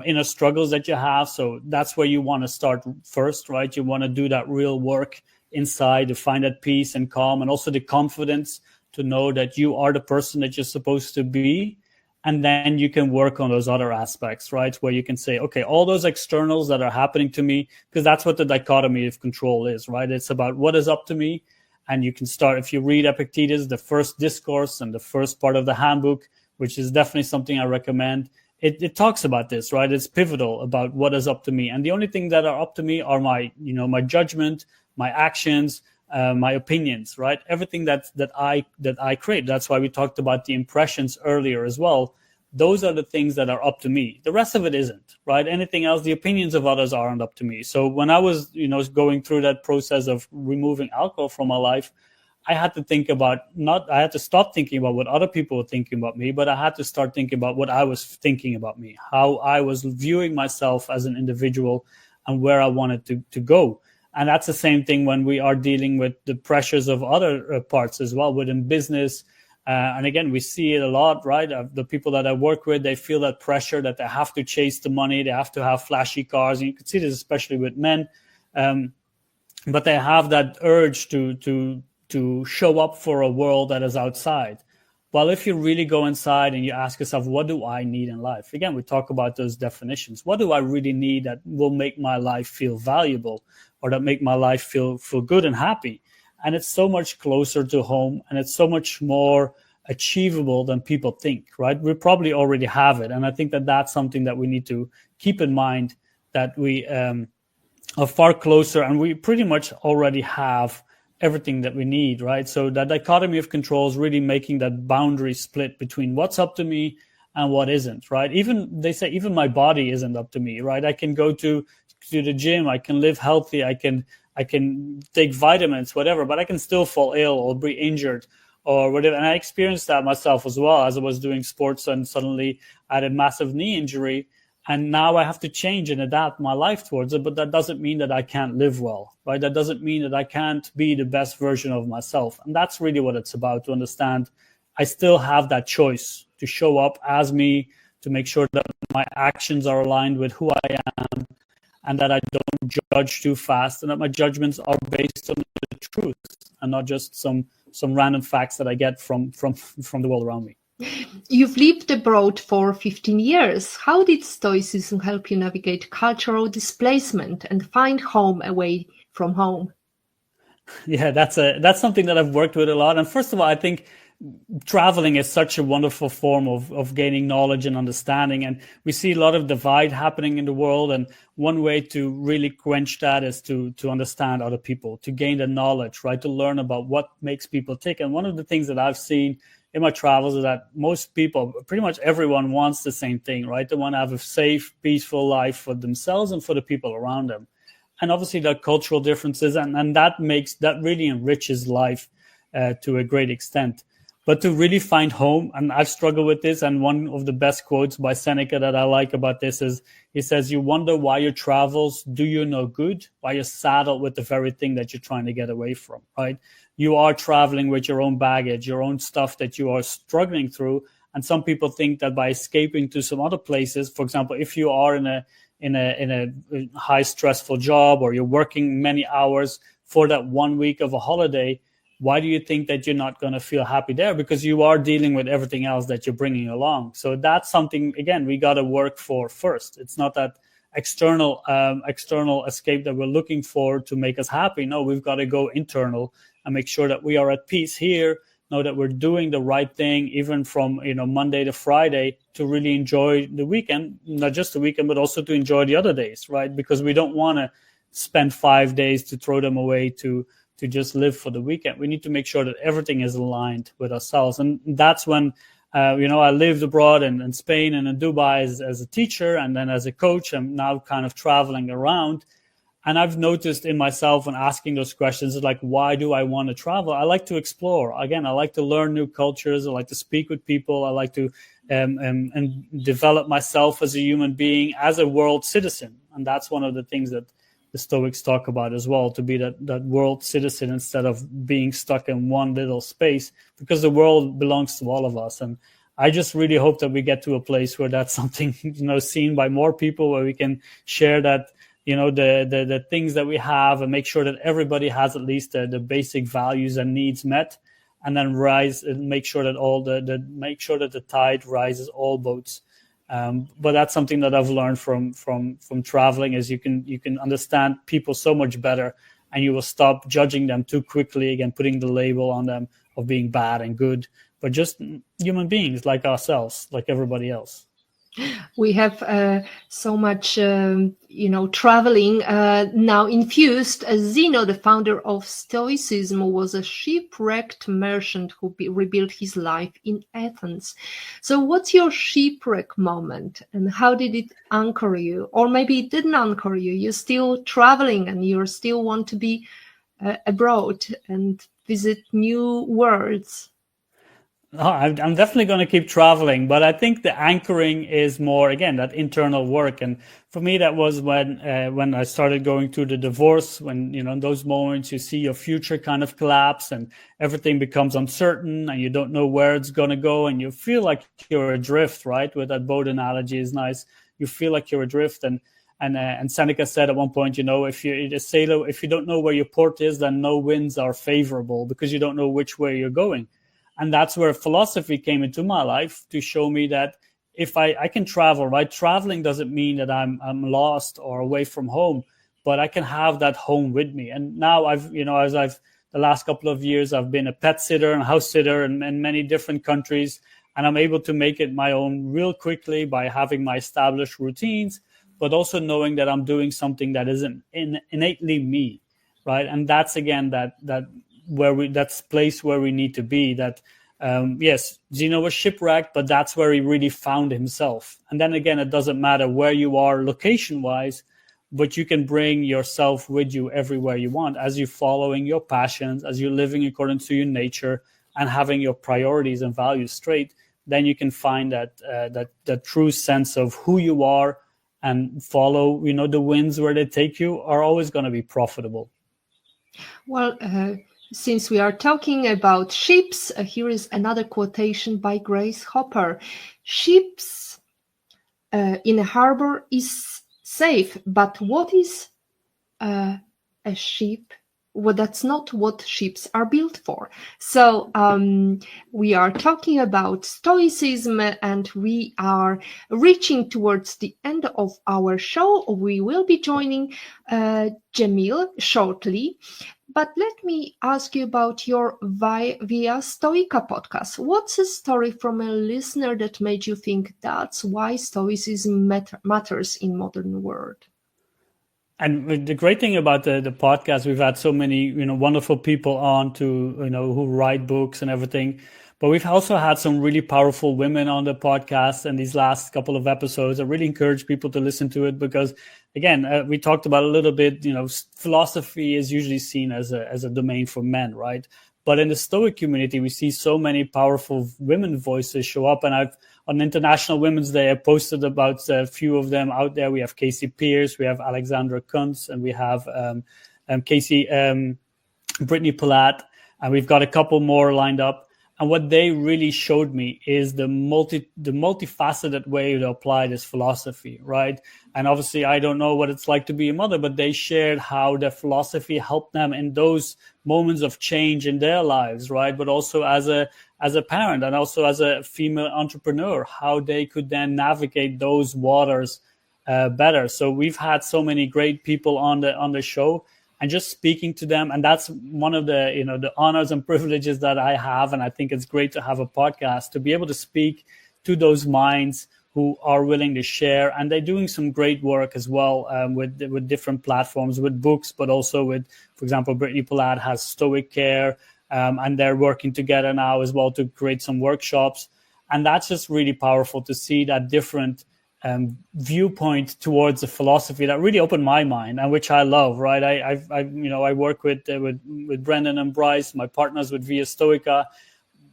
inner struggles that you have. So that's where you want to start first, right? You want to do that real work inside to find that peace and calm, and also the confidence to know that you are the person that you're supposed to be. And then you can work on those other aspects, right? Where you can say, okay, all those externals that are happening to me, because that's what the dichotomy of control is, right? It's about what is up to me. And you can start, if you read Epictetus, the first discourse and the first part of the handbook, which is definitely something I recommend. It talks about this, right? It's pivotal about what is up to me. And the only thing that are up to me are my judgment, my actions, my opinions, right? Everything that I create. That's why we talked about the impressions earlier as well. Those are the things that are up to me. The rest of it isn't, right? Anything else, the opinions of others aren't up to me. So when I was, going through that process of removing alcohol from my life, I had to stop thinking about what other people were thinking about me, but I had to start thinking about what I was thinking about me, how I was viewing myself as an individual and where I wanted to go. And that's the same thing when we are dealing with the pressures of other parts as well, within business. And again, we see it a lot, right? The people that I work with, they feel that pressure that they have to chase the money. They have to have flashy cars. And you can see this especially with men. But they have that urge to show up for a world that is outside. Well, if you really go inside and you ask yourself, what do I need in life? Again, we talk about those definitions. What do I really need that will make my life feel valuable, or that make my life feel good and happy? And it's so much closer to home, and it's so much more achievable than people think, right? We probably already have it. And I think that that's something that we need to keep in mind, that we are far closer, and we pretty much already have everything that we need, right? So that dichotomy of control is really making that boundary split between what's up to me and what isn't, right? They say even my body isn't up to me, right? I can go to the gym, I can live healthy, I can take vitamins, whatever, but I can still fall ill or be injured or whatever. And I experienced that myself as well, as I was doing sports, and suddenly I had a massive knee injury. And now I have to change and adapt my life towards it. But that doesn't mean that I can't live well, right? That doesn't mean that I can't be the best version of myself. And that's really what it's about, to understand I still have that choice to show up as me, to make sure that my actions are aligned with who I am, and that I don't judge too fast, and that my judgments are based on the truth and not just some random facts that I get from the world around me. You've lived abroad for 15 years. How did Stoicism help you navigate cultural displacement and find home away from home? Yeah, that's something that I've worked with a lot. And first of all, I think traveling is such a wonderful form of gaining knowledge and understanding. And we see a lot of divide happening in the world. And one way to really quench that is to understand other people, to gain the knowledge, right? To learn about what makes people tick. And one of the things that I've seen in my travels is that most people, pretty much everyone, wants the same thing, right? They want to have a safe, peaceful life for themselves and for the people around them. And obviously there are cultural differences, and that really enriches life. to a great extent. But to really find home, and I've struggled with this, and one of the best quotes by Seneca that I like about this is, he says, you wonder why your travels do you no good, why you're saddled with the very thing that you're trying to get away from, right? You are traveling with your own baggage, your own stuff that you are struggling through. And some people think that by escaping to some other places, for example, if you are in a high stressful job, or you're working many hours for that 1 week of a holiday, why do you think that you're not going to feel happy there? Because you are dealing with everything else that you're bringing along. So that's something, again, we got to work for first. It's not that external escape that we're looking for to make us happy. No, we've got to go internal and make sure that we are at peace here, know that we're doing the right thing, even from Monday to Friday, to really enjoy the weekend, not just the weekend, but also to enjoy the other days, right? Because we don't want to spend 5 days to throw them away to just live for the weekend. We need to make sure that everything is aligned with ourselves. And that's when, I lived abroad in Spain and in Dubai as a teacher, and then as a coach. I'm now kind of traveling around. And I've noticed in myself when asking those questions, like, why do I want to travel? I like to explore. Again, I like to learn new cultures. I like to speak with people. I like to and develop myself as a human being, as a world citizen. And that's one of the things that the Stoics talk about as well, to be that world citizen instead of being stuck in one little space, because the world belongs to all of us. And I just really hope that we get to a place where that's something, seen by more people, where we can share that, the things that we have, and make sure that everybody has at least the basic values and needs met, and then rise and make sure that make sure that the tide rises all boats. But that's something that I've learned from traveling, is you can understand people so much better, and you will stop judging them too quickly, again, putting the label on them of being bad and good, but just human beings like ourselves, like everybody else. We have so much, traveling now infused. Zeno, the founder of Stoicism, was a shipwrecked merchant who rebuilt his life in Athens. So what's your shipwreck moment, and how did it anchor you? Or maybe it didn't anchor you. You're still traveling, and you still want to be abroad and visit new worlds. Oh, I'm definitely going to keep traveling, but I think the anchoring is more, again, that internal work. And for me, that was when I started going through the divorce, when, in those moments you see your future kind of collapse and everything becomes uncertain and you don't know where it's going to go, and you feel like you're adrift, right? With that boat analogy is nice. You feel like you're adrift. And Seneca said at one point, if you're a sailor, if you don't know where your port is, then no winds are favorable, because you don't know which way you're going. And that's where philosophy came into my life, to show me that if I can travel, right? Traveling doesn't mean that I'm lost or away from home, but I can have that home with me. And now the last couple of years, I've been a pet sitter and house sitter in many different countries, and I'm able to make it my own real quickly by having my established routines, but also knowing that I'm doing something that isn't innately me, right? And that's, again, that's place where we need to be. That yes, Zeno was shipwrecked, but that's where he really found himself. And then again, it doesn't matter where you are location wise, but you can bring yourself with you everywhere you want, as you're following your passions, as you're living according to your nature and having your priorities and values straight. Then you can find that true sense of who you are, and follow, the winds where they take you are always going to be profitable. Well, since we are talking about ships, here is another quotation by Grace Hopper. Ships in a harbor is safe, but what is a ship? Well, that's not what ships are built for. So we are talking about Stoicism, and we are reaching towards the end of our show. We will be joining Jamil shortly. But let me ask you about your Via Stoica podcast. What's a story from a listener that made you think that's why Stoicism matters in modern world? And the great thing about the podcast, we've had so many, wonderful people on to, who write books and everything. But we've also had some really powerful women on the podcast, and these last couple of episodes, I really encourage people to listen to it, because, again, we talked about a little bit, philosophy is usually seen as a domain for men, right? But in the Stoic community, we see so many powerful women voices show up. And on International Women's Day, I posted about a few of them out there. We have Casey Pierce, we have Alexandra Kuntz, and we have Brittany Palat, and we've got a couple more lined up. And what they really showed me is the multifaceted way to apply this philosophy, right? And obviously, I don't know what it's like to be a mother, but they shared how the philosophy helped them in those moments of change in their lives, right? But also as a parent and also as a female entrepreneur, how they could then navigate those waters better. So we've had so many great people on the show. And just speaking to them, and that's one of the the honors and privileges that I have, and I think it's great to have a podcast to be able to speak to those minds who are willing to share, and they're doing some great work as well with different platforms, with books, but also with, for example, Brittany Palat has Stoic Care, and they're working together now as well to create some workshops, and that's just really powerful to see that different viewpoint towards a philosophy that really opened my mind and which I love, right? I work with Brendan and Bryce, my partners with Via Stoica,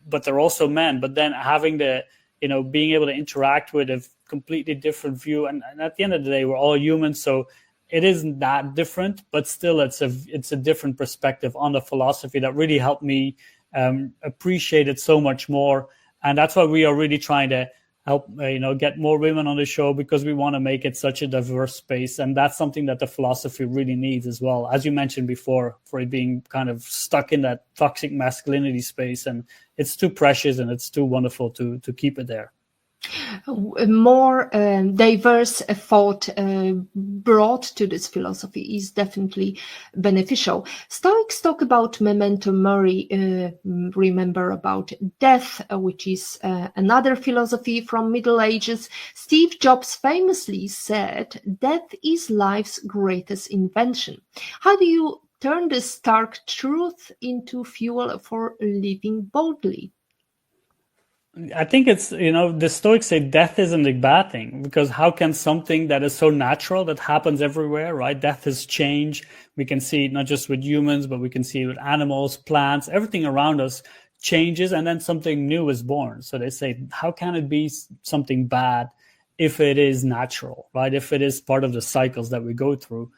but they're also men. But then having being able to interact with a completely different view, and at the end of the day, we're all humans, so it isn't that different, but still, it's a different perspective on the philosophy that really helped me appreciate it so much more, and that's why we are really trying to help get more women on the show, because we want to make it such a diverse space, and that's something that the philosophy really needs as well, as you mentioned before, for it being kind of stuck in that toxic masculinity space, and it's too precious and it's too wonderful to keep it there. More diverse thought brought to this philosophy is definitely beneficial. Stoics talk about memento mori, remember about death, which is another philosophy from Middle Ages. Steve Jobs famously said, "Death is life's greatest invention." How do you turn this stark truth into fuel for living boldly? I think it's, the Stoics say death isn't a bad thing, because how can something that is so natural, that happens everywhere, right? Death is change. We can see it not just with humans, but we can see it with animals, plants, everything around us changes, and then something new is born. So they say, how can it be something bad if it is natural, right? If it is part of the cycles that we go through.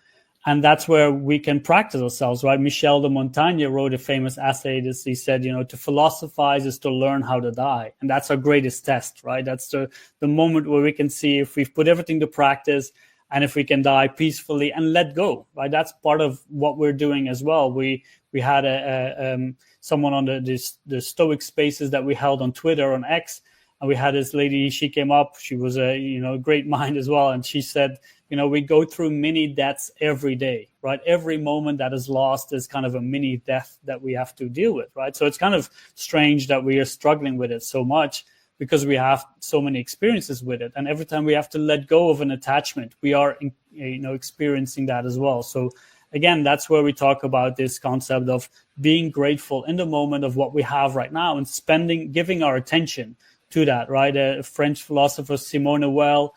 And that's where we can practice ourselves, right? Michel de Montaigne wrote a famous essay. He said, to philosophize is to learn how to die. And that's our greatest test, right? That's the moment where we can see if we've put everything to practice and if we can die peacefully and let go, right? That's part of what we're doing as well. We had someone on the Stoic spaces that we held on Twitter, on X, and we had this lady, she came up, she was a great mind as well. And she said, we go through mini deaths every day, right? Every moment that is lost is kind of a mini death that we have to deal with, right? So it's kind of strange that we are struggling with it so much, because we have so many experiences with it. And every time we have to let go of an attachment, we are, experiencing that as well. So again, that's where we talk about this concept of being grateful in the moment of what we have right now and giving our attention to that, right? A French philosopher, Simone Weil,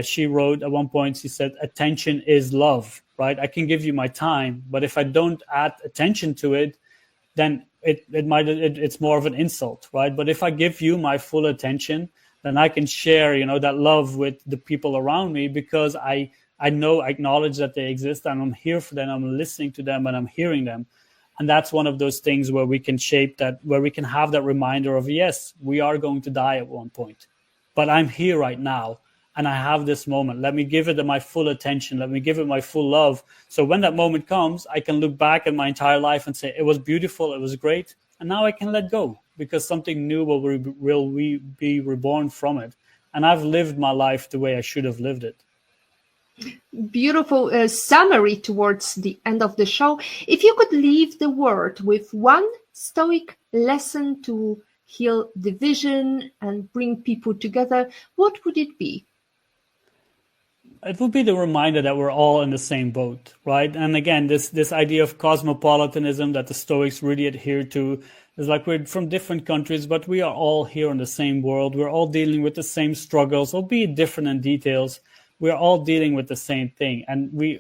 she wrote at one point, she said, attention is love, right? I can give you my time, but if I don't add attention to it, then it's more of an insult, right? But if I give you my full attention, then I can share, that love with the people around me, because I acknowledge that they exist, and I'm here for them, I'm listening to them, and I'm hearing them. And that's one of those things where we can shape that, where we can have that reminder of, yes, we are going to die at one point, but I'm here right now. And I have this moment. Let me give it my full attention. Let me give it my full love. So when that moment comes, I can look back at my entire life and say, it was beautiful, it was great. And now I can let go, because something new will be reborn from it. And I've lived my life the way I should have lived it. Beautiful summary towards the end of the show. If you could leave the world with one Stoic lesson to heal division and bring people together, what would it be? It would be the reminder that we're all in the same boat, right? And again, this idea of cosmopolitanism that the Stoics really adhere to is like we're from different countries, but we are all here in the same world. We're all dealing with the same struggles, albeit different in details, we're all dealing with the same thing, and we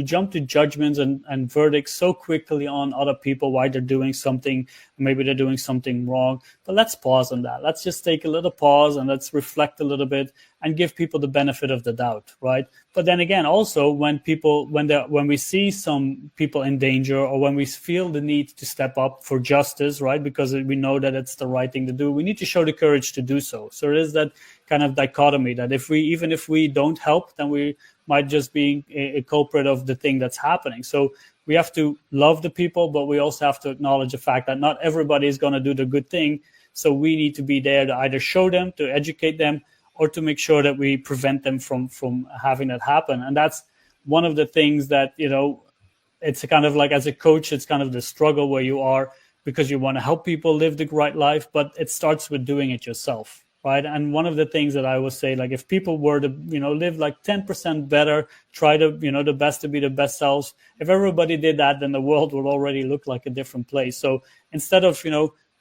jump to judgments and verdicts so quickly on other people, why they're doing something, maybe they're doing something wrong. But let's pause on that. Let's just take a little pause and let's reflect a little bit and give people the benefit of the doubt, right? But then again, also when we see some people in danger, or when we feel the need to step up for justice, right, because we know that it's the right thing to do, we need to show the courage to do so. So it is that kind of dichotomy that even if we don't help, then we might just be a culprit of the thing that's happening. So we have to love the people, but we also have to acknowledge the fact that not everybody is going to do the good thing. So we need to be there to either show them, to educate them, or to make sure that we prevent them from having that happen. And that's one of the things that, it's kind of like, as a coach, it's kind of the struggle where you are, because you want to help people live the right life, but it starts with doing it yourself, right? And one of the things that I would say, like, if people were to, live like 10% better, try to, the best to be the best selves, if everybody did that, then the world would already look like a different place. So instead of,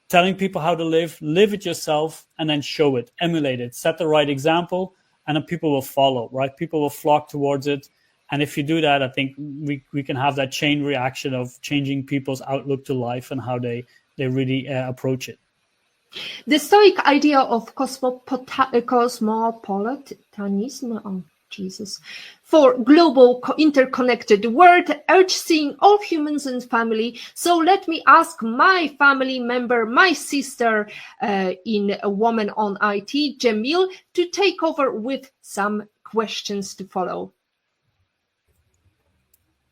telling people how to live it yourself, and then show it, emulate it, set the right example, and then people will follow, right? People will flock towards it. And if you do that, I think we can have that chain reaction of changing people's outlook to life and how they really approach it. The Stoic idea of cosmopolitanism, for global interconnected world, urge seeing all humans and family. So let me ask my family member, my sister in A Woman on IT, Jamil, to take over with some questions to follow.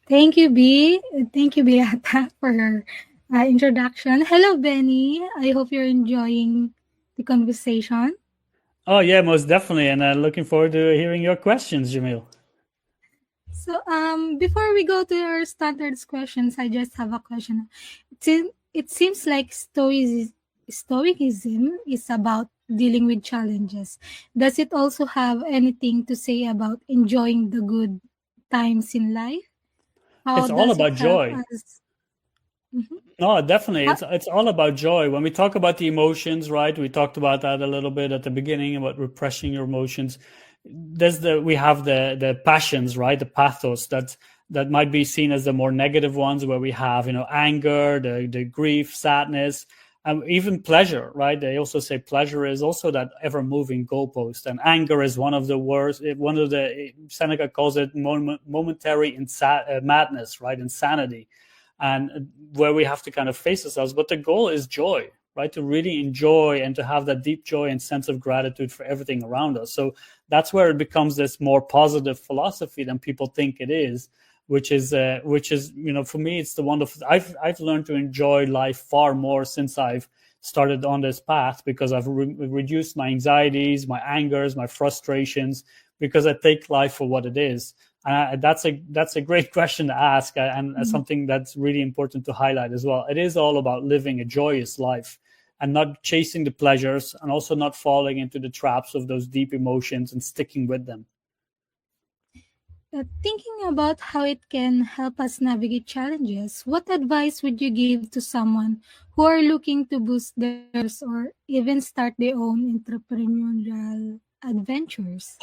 Thank you, B. Thank you, Beata, for your introduction. Hello, Benny. I hope you're enjoying the conversation. Oh, yeah, most definitely. And looking forward to hearing your questions, Jamil. So, before we go to our standard questions, I just have a question. It seems like Stoicism is about dealing with challenges. Does it also have anything to say about enjoying the good times in life? It's all about joy. Mm-hmm. No, definitely. It's all about joy. When we talk about the emotions, right? We talked about that a little bit at the beginning about repressing your emotions. We have the passions, right? The pathos that might be seen as the more negative ones, where we have, anger, the grief, sadness, and even pleasure, right? They also say pleasure is also that ever-moving goalpost, and anger is one of the worst. Seneca calls it momentary madness, right? Insanity. And where we have to kind of face ourselves. But the goal is joy, right? To really enjoy and to have that deep joy and sense of gratitude for everything around us. So that's where it becomes this more positive philosophy than people think it is, which is, for me, it's the wonderful. I've learned to enjoy life far more since I've started on this path, because I've reduced my anxieties, my angers, my frustrations, because I take life for what it is. And that's a great question to ask, and something that's really important to highlight as well. It is all about living a joyous life and not chasing the pleasures, and also not falling into the traps of those deep emotions and sticking with them. Thinking about how it can help us navigate challenges, what advice would you give to someone who are looking to boost theirs or even start their own entrepreneurial adventures?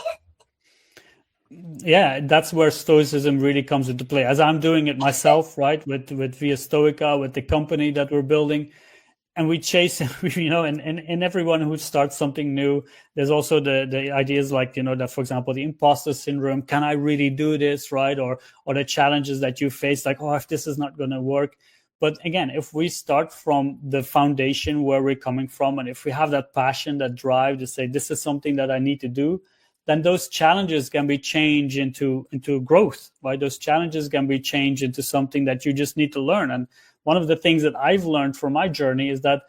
Yeah, that's where Stoicism really comes into play. As I'm doing it myself, right, with Via Stoica, with the company that we're building, and we chase, and everyone who starts something new, there's also the ideas like, that, for example, the imposter syndrome. Can I really do this, right? Or the challenges that you face, like, if this is not going to work. But again, if we start from the foundation where we're coming from, and if we have that passion, that drive to say, this is something that I need to do, then those challenges can be changed into growth, right? Those challenges can be changed into something that you just need to learn. And one of the things that I've learned from my journey is that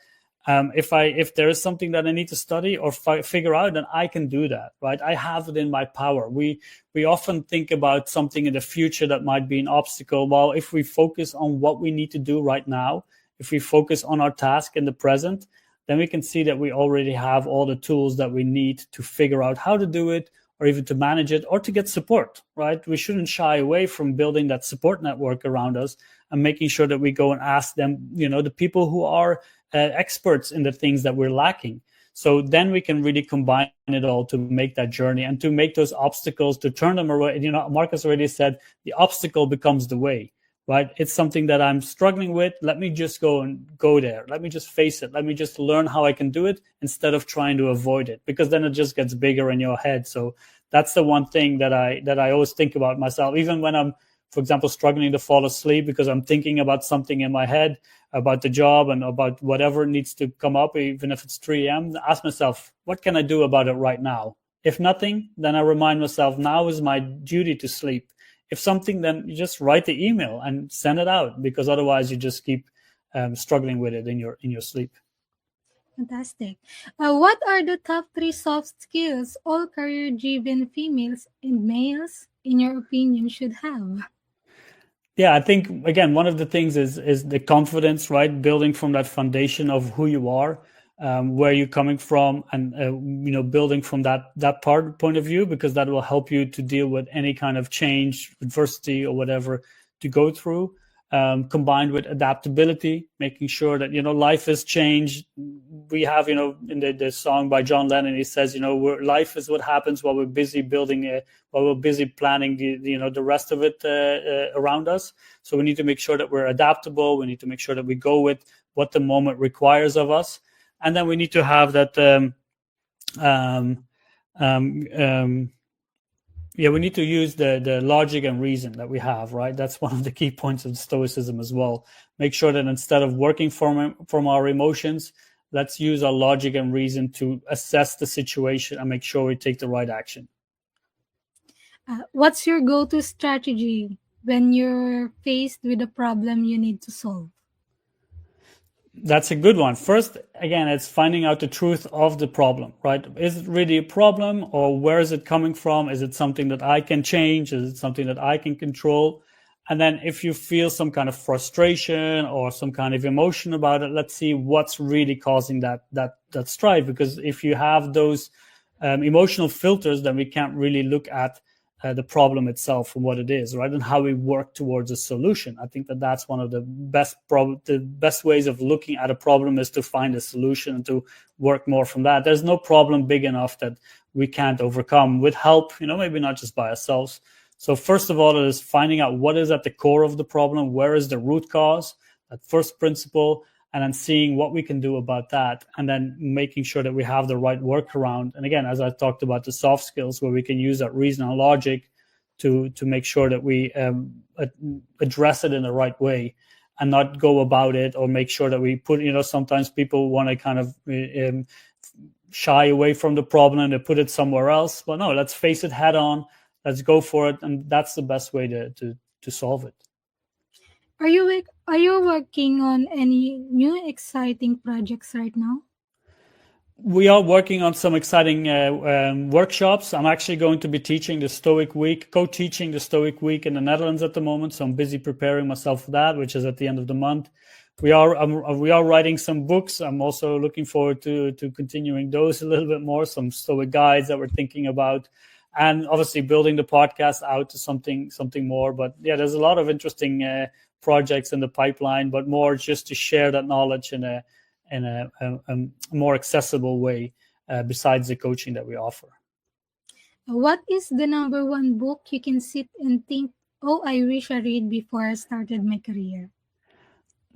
if there is something that I need to study or figure out, then I can do that, right? I have it in my power. We often think about something in the future that might be an obstacle. Well, if we focus on what we need to do right now, if we focus on our task in the present, then we can see that we already have all the tools that we need to figure out how to do it, or even to manage it, or to get support, right? We shouldn't shy away from building that support network around us and making sure that we go and ask them, the people who are experts in the things that we're lacking. So then we can really combine it all to make that journey and to make those obstacles, to turn them away. Marcus already said the obstacle becomes the way, right? It's something that I'm struggling with. Let me just go there. Let me just face it. Let me just learn how I can do it instead of trying to avoid it, because then it just gets bigger in your head. So that's the one thing that I always think about myself, even when I'm, for example, struggling to fall asleep because I'm thinking about something in my head, about the job and about whatever needs to come up, even if it's 3 a.m. Ask myself, what can I do about it right now? If nothing, then I remind myself, now is my duty to sleep. If something, then you just write the email and send it out, because otherwise you just keep struggling with it in your sleep. Fantastic. What are the top 3 soft skills all career-driven females and males, in your opinion, should have? Yeah, I think, again, one of the things is the confidence, right? Building from that foundation of who you are, where you're coming from, and building from that point of view, because that will help you to deal with any kind of change, adversity, or whatever to go through. Combined with adaptability, making sure that life has changed. We have in the song by John Lennon, he says life is what happens while we're busy while we're busy planning the rest of it around us. So we need to make sure that we're adaptable. We need to make sure that we go with what the moment requires of us, and then we need to have that we need to use the logic and reason that we have, right? That's one of the key points of Stoicism as well. Make sure that instead of working from our emotions, let's use our logic and reason to assess the situation and make sure we take the right action. What's your go-to strategy when you're faced with a problem you need to solve? That's a good one. First, again, it's finding out the truth of the problem, right? Is it really a problem, or where is it coming from? Is it something that I can change? Is it something that I can control? And then if you feel some kind of frustration or some kind of emotion about it, let's see what's really causing that strife. Because if you have those emotional filters, then we can't really look at the problem itself and what it is, right? And how we work towards a solution. I think that's one of the best ways of looking at a problem, is to find a solution and to work more from that. There's no problem big enough that we can't overcome with help, maybe not just by ourselves. So first of all, it is finding out what is at the core of the problem, where is the root cause, that first principle, and then seeing what we can do about that, and then making sure that we have the right workaround. And again, as I talked about, the soft skills, where we can use that reason and logic to make sure that we address it in the right way, and not go about it, or make sure that we put, sometimes people want to kind of shy away from the problem and they put it somewhere else. But no, let's face it head on. Let's go for it. And that's the best way to solve it. Are you working on any new exciting projects right now? We are working on some exciting workshops. I'm actually going to be teaching the Stoic Week, co-teaching the Stoic Week in the Netherlands at the moment. So I'm busy preparing myself for that, which is at the end of the month. We are writing some books. I'm also looking forward to continuing those a little bit more. Some Stoic guides that we're thinking about, and obviously building the podcast out to something more. But yeah, there's a lot of interesting projects in the pipeline, but more just to share that knowledge in a more accessible way, besides the coaching that we offer. What is the number one book you can sit and think, oh, I wish I read before I started my career?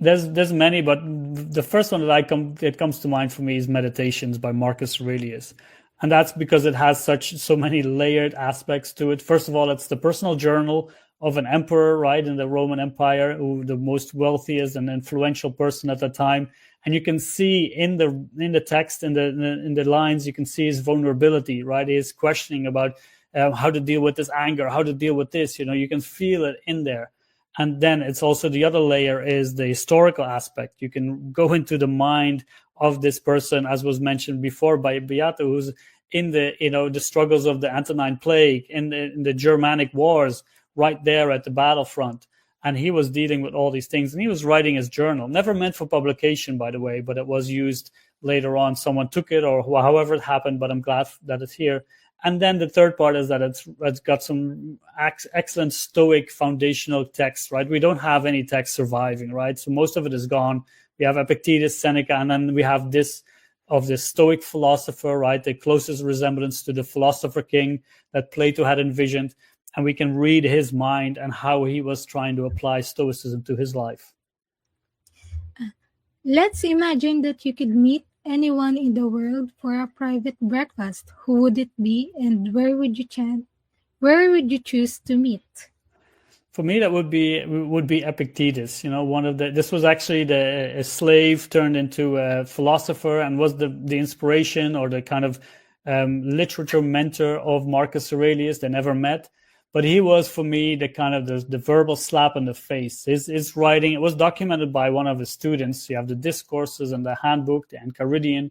There's many, but the first one that comes to mind for me is Meditations by Marcus Aurelius. And that's because it has so many layered aspects to it. First of all, it's the personal journal of an emperor, right, in the Roman Empire, who the most wealthiest and influential person at the time. And you can see in the text, in the lines, you can see his vulnerability, right? He's questioning about how to deal with this anger, how to deal with this. You can feel it in there. And then it's also, the other layer is the historical aspect. You can go into the mind of this person, as was mentioned before by Beate, who's in the struggles of the Antonine Plague, in the Germanic Wars, right there at the battlefront. And he was dealing with all these things, and he was writing his journal, never meant for publication, by the way, but it was used later on. Someone took it, or however it happened, but I'm glad that it's here. And then the third part is that it's got some excellent Stoic foundational texts, right? We don't have any text surviving, right? So most of it is gone. We have Epictetus, Seneca, and then we have this of the Stoic philosopher, right? The closest resemblance to the philosopher king that Plato had envisioned. And we can read his mind and how he was trying to apply Stoicism to his life. Let's imagine that you could meet anyone in the world for a private breakfast. Who would it be, and where would you choose to meet? For me, that would be Epictetus. This was actually a slave turned into a philosopher, and was the inspiration or the kind of literature mentor of Marcus Aurelius. They never met, but he was, for me, the kind of the verbal slap in the face. His writing, it was documented by one of his students. You have the discourses and the handbook, the Enchiridion.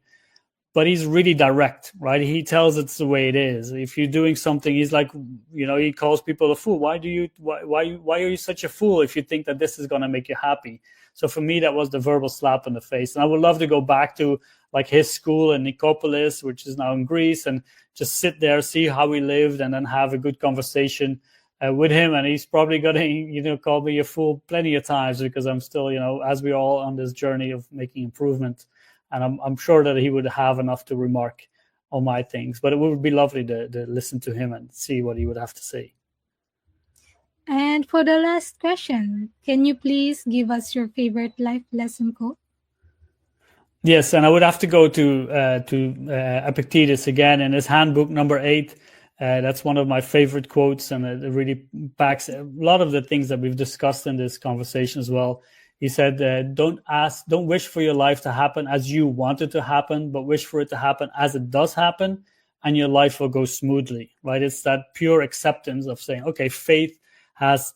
But he's really direct, right? He tells it's the way it is. If you're doing something, he's like, he calls people a fool. Why are you such a fool if you think that this is going to make you happy? So for me, that was the verbal slap in the face. And I would love to go back to like his school in Nicopolis, which is now in Greece, and just sit there, see how he lived, and then have a good conversation with him. And he's probably going to, call me a fool plenty of times, because I'm still, as we're all on this journey of making improvement. And I'm sure that he would have enough to remark on my things. But it would be lovely to listen to him and see what he would have to say. And for the last question, can you please give us your favorite life lesson quote? Yes, and I would have to go to Epictetus again in his handbook number 8. That's one of my favorite quotes, and it really backs a lot of the things that we've discussed in this conversation as well. He said, don't wish for your life to happen as you want it to happen, but wish for it to happen as it does happen, and your life will go smoothly, right? It's that pure acceptance of saying, okay, faith has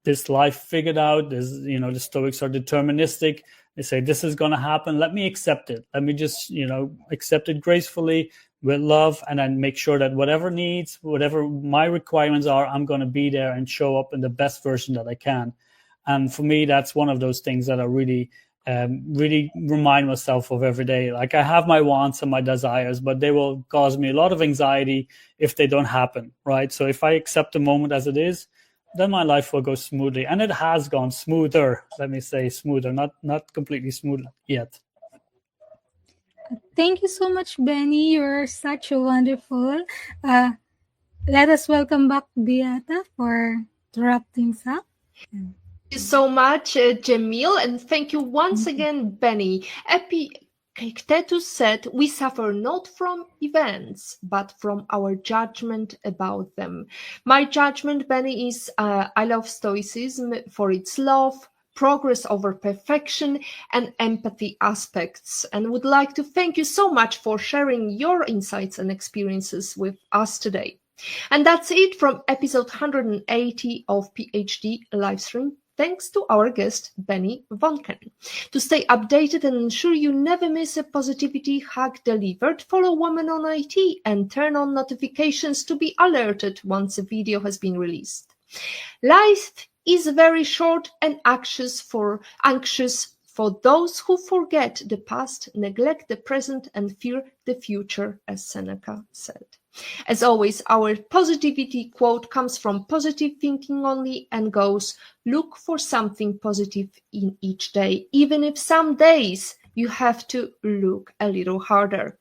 this life figured out. The Stoics are deterministic. They say, this is going to happen. Let me accept it. Let me just, accept it gracefully with love, and then make sure that whatever my requirements are, I'm going to be there and show up in the best version that I can. And for me, that's one of those things that I really remind myself of every day. Like, I have my wants and my desires, but they will cause me a lot of anxiety if they don't happen, right? So if I accept the moment as it is, then my life will go smoothly. And it has gone smoother, let me say smoother, not completely smooth yet. Thank you so much, Benny. You're such a wonderful. Let us welcome back Beata to wrap things up. Thank you so much, Jamil, and thank you once again, Benny. Epictetus said, we suffer not from events, but from our judgment about them. My judgment, Benny, is I love Stoicism for its love, progress over perfection, and empathy aspects, and would like to thank you so much for sharing your insights and experiences with us today. And that's it from episode 180 of PhD Livestream. Thanks to our guest, Benny Vonken. To stay updated and ensure you never miss a positivity hack delivered, follow Women on IT and turn on notifications to be alerted once a video has been released. Life is very short and anxious for those who forget the past, neglect the present, and fear the future, as Seneca said. As always, our positivity quote comes from Positive Thinking Only and goes, look for something positive in each day, even if some days you have to look a little harder.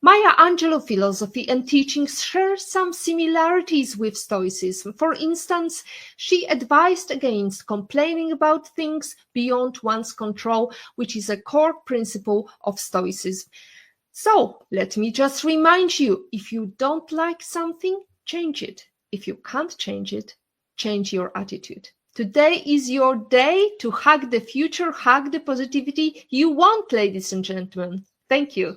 Maya Angelou philosophy and teachings share some similarities with Stoicism. For instance, she advised against complaining about things beyond one's control, which is a core principle of Stoicism. So let me just remind you, if you don't like something, change it. If you can't change it, change your attitude. Today is your day to hug the future, hug the positivity you want, ladies and gentlemen. Thank you.